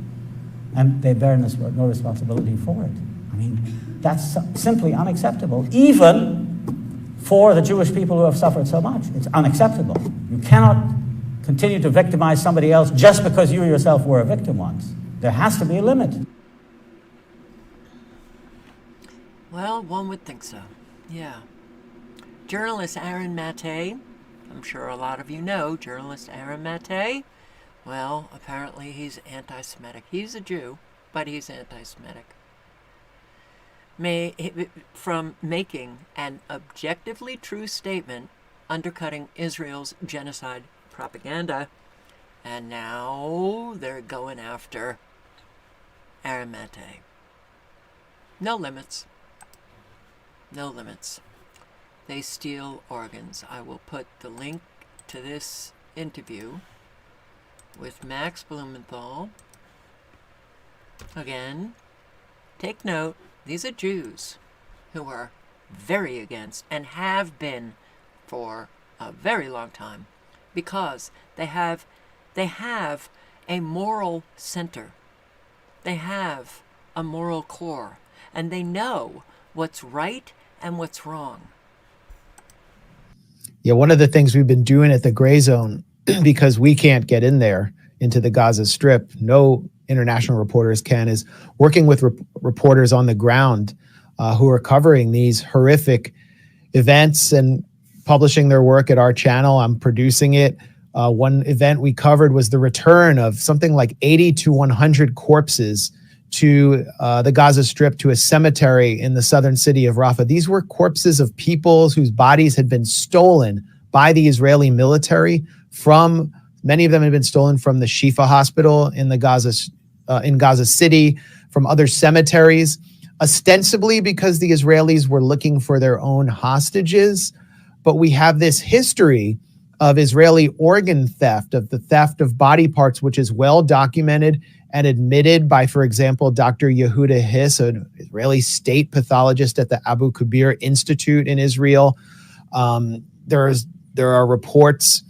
And they bear no responsibility for it. I mean, that's simply unacceptable, even for the Jewish people who have suffered so much. It's unacceptable. You cannot continue to victimize somebody else just because you yourself were a victim once. There has to be a limit. Well, one would think so. Yeah. Journalist Aaron Maté, I'm sure a lot of you know journalist Aaron Maté. Well, apparently he's anti-Semitic. He's a Jew, but he's anti-Semitic. From making an objectively true statement undercutting Israel's genocide propaganda, and now they're going after Aaron Maté. No limits. No limits. They steal organs. I will put the link to this interview with Max Blumenthal. Again, take note, these are Jews who are very against and have been for a very long time because they have a moral center. They have a moral core, and they know what's right and what's wrong. Yeah, one of the things we've been doing at the Gray Zone, because we can't get in there into the Gaza Strip, no international reporters can, is working with reporters on the ground who are covering these horrific events and publishing their work at our channel. I'm producing it. One event we covered was the return of something like 80 to 100 corpses to the Gaza Strip, to a cemetery in the southern city of Rafah. These were corpses of people whose bodies had been stolen by the Israeli military many of them had been stolen from the Shifa hospital in Gaza City, from other cemeteries, ostensibly because the Israelis were looking for their own hostages. But we have this history of Israeli organ theft, of the theft of body parts, which is well documented and admitted by, for example, Dr. Yehuda Hiss, an Israeli state pathologist at the Abu Kabir Institute in Israel. There are reports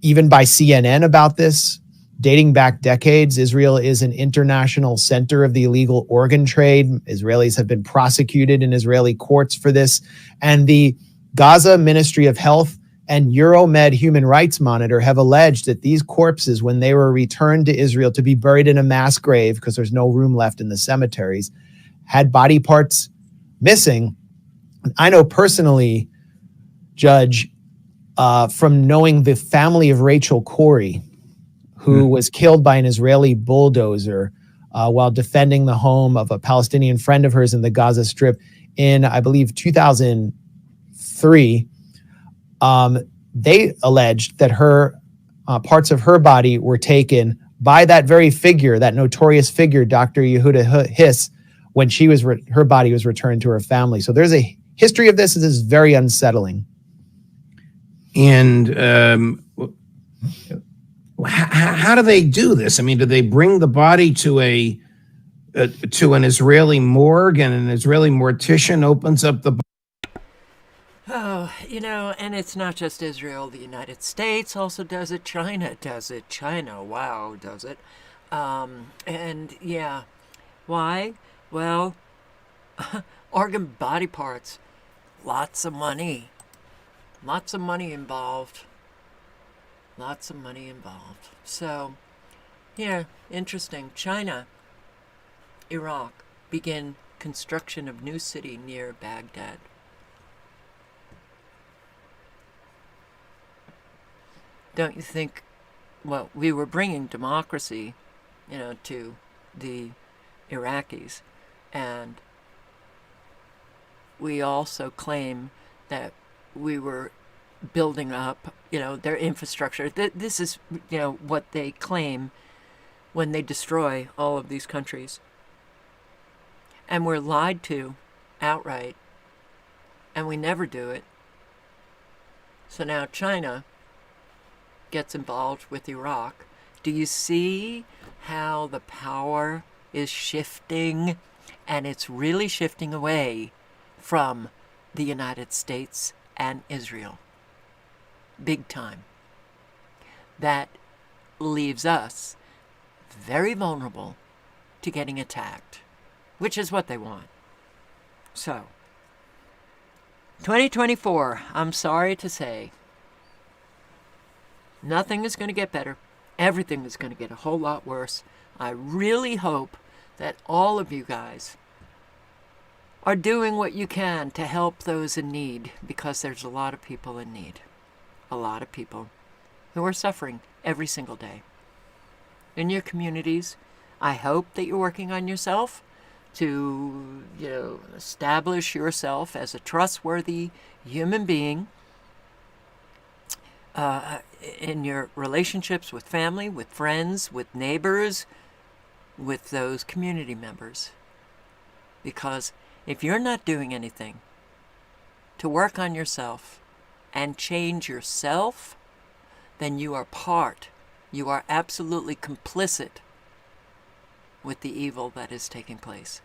even by CNN about this, dating back decades. Israel is an international center of the illegal organ trade. Israelis have been prosecuted in Israeli courts for this. And the Gaza Ministry of Health and Euromed Human Rights Monitor have alleged that these corpses, when they were returned to Israel to be buried in a mass grave, because there's no room left in the cemeteries, had body parts missing. I know personally, Judge, from knowing the family of Rachel Corrie, who was killed by an Israeli bulldozer while defending the home of a Palestinian friend of hers in the Gaza Strip in, I believe, 2003. They alleged that her parts of her body were taken by that very figure, that notorious figure, Dr. Yehuda Hiss, when she was her body was returned to her family. So there's a history of this. This is very unsettling. And how do they do this? I mean, do they bring the body to an Israeli morgue, and an Israeli mortician opens up the? Oh, and it's not just Israel. The United States also does it. China does it. China, wow, does it. And yeah, why? Well, organ body parts, lots of money. Lots of money involved. Lots of money involved. So, yeah, interesting. China, Iraq, begin construction of new city near Baghdad. Don't you think, well, we were bringing democracy, to the Iraqis, and we also claim that we were building up, their infrastructure. This is, what they claim when they destroy all of these countries. And we're lied to outright, and we never do it. So now China gets involved with Iraq. Do you see how the power is shifting? And it's really shifting away from the United States and Israel. Big time. That leaves us very vulnerable to getting attacked, which is what they want. So, 2024, I'm sorry to say, nothing is going to get better. Everything is going to get a whole lot worse. I really hope that all of you guys are doing what you can to help those in need, because there's a lot of people in need. A lot of people who are suffering every single day. In your communities, I hope that you're working on yourself to, establish yourself as a trustworthy human being in your relationships with family, with friends, with neighbors, with those community members. Because if you're not doing anything to work on yourself and change yourself, then you are absolutely complicit with the evil that is taking place.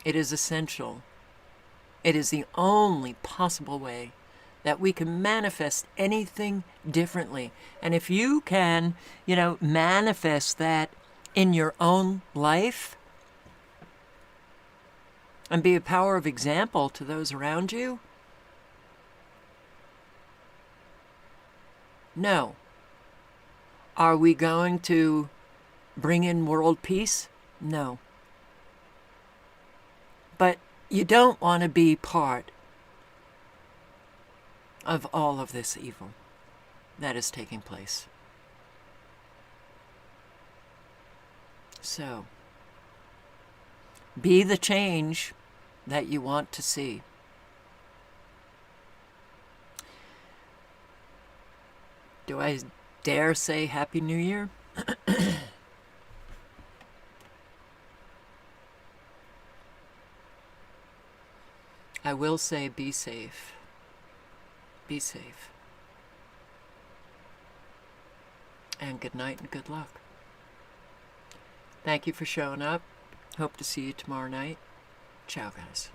It is essential. It is the only possible way that we can manifest anything differently. And if you can, manifest that in your own life and be a power of example to those around you, no. Are we going to bring in world peace? No. But you don't want to be part of all of this evil that is taking place. So, be the change that you want to see. Do I dare say Happy New Year? I will say be safe. Be safe. And good night and good luck. Thank you for showing up. Hope to see you tomorrow night. Ciao, guys.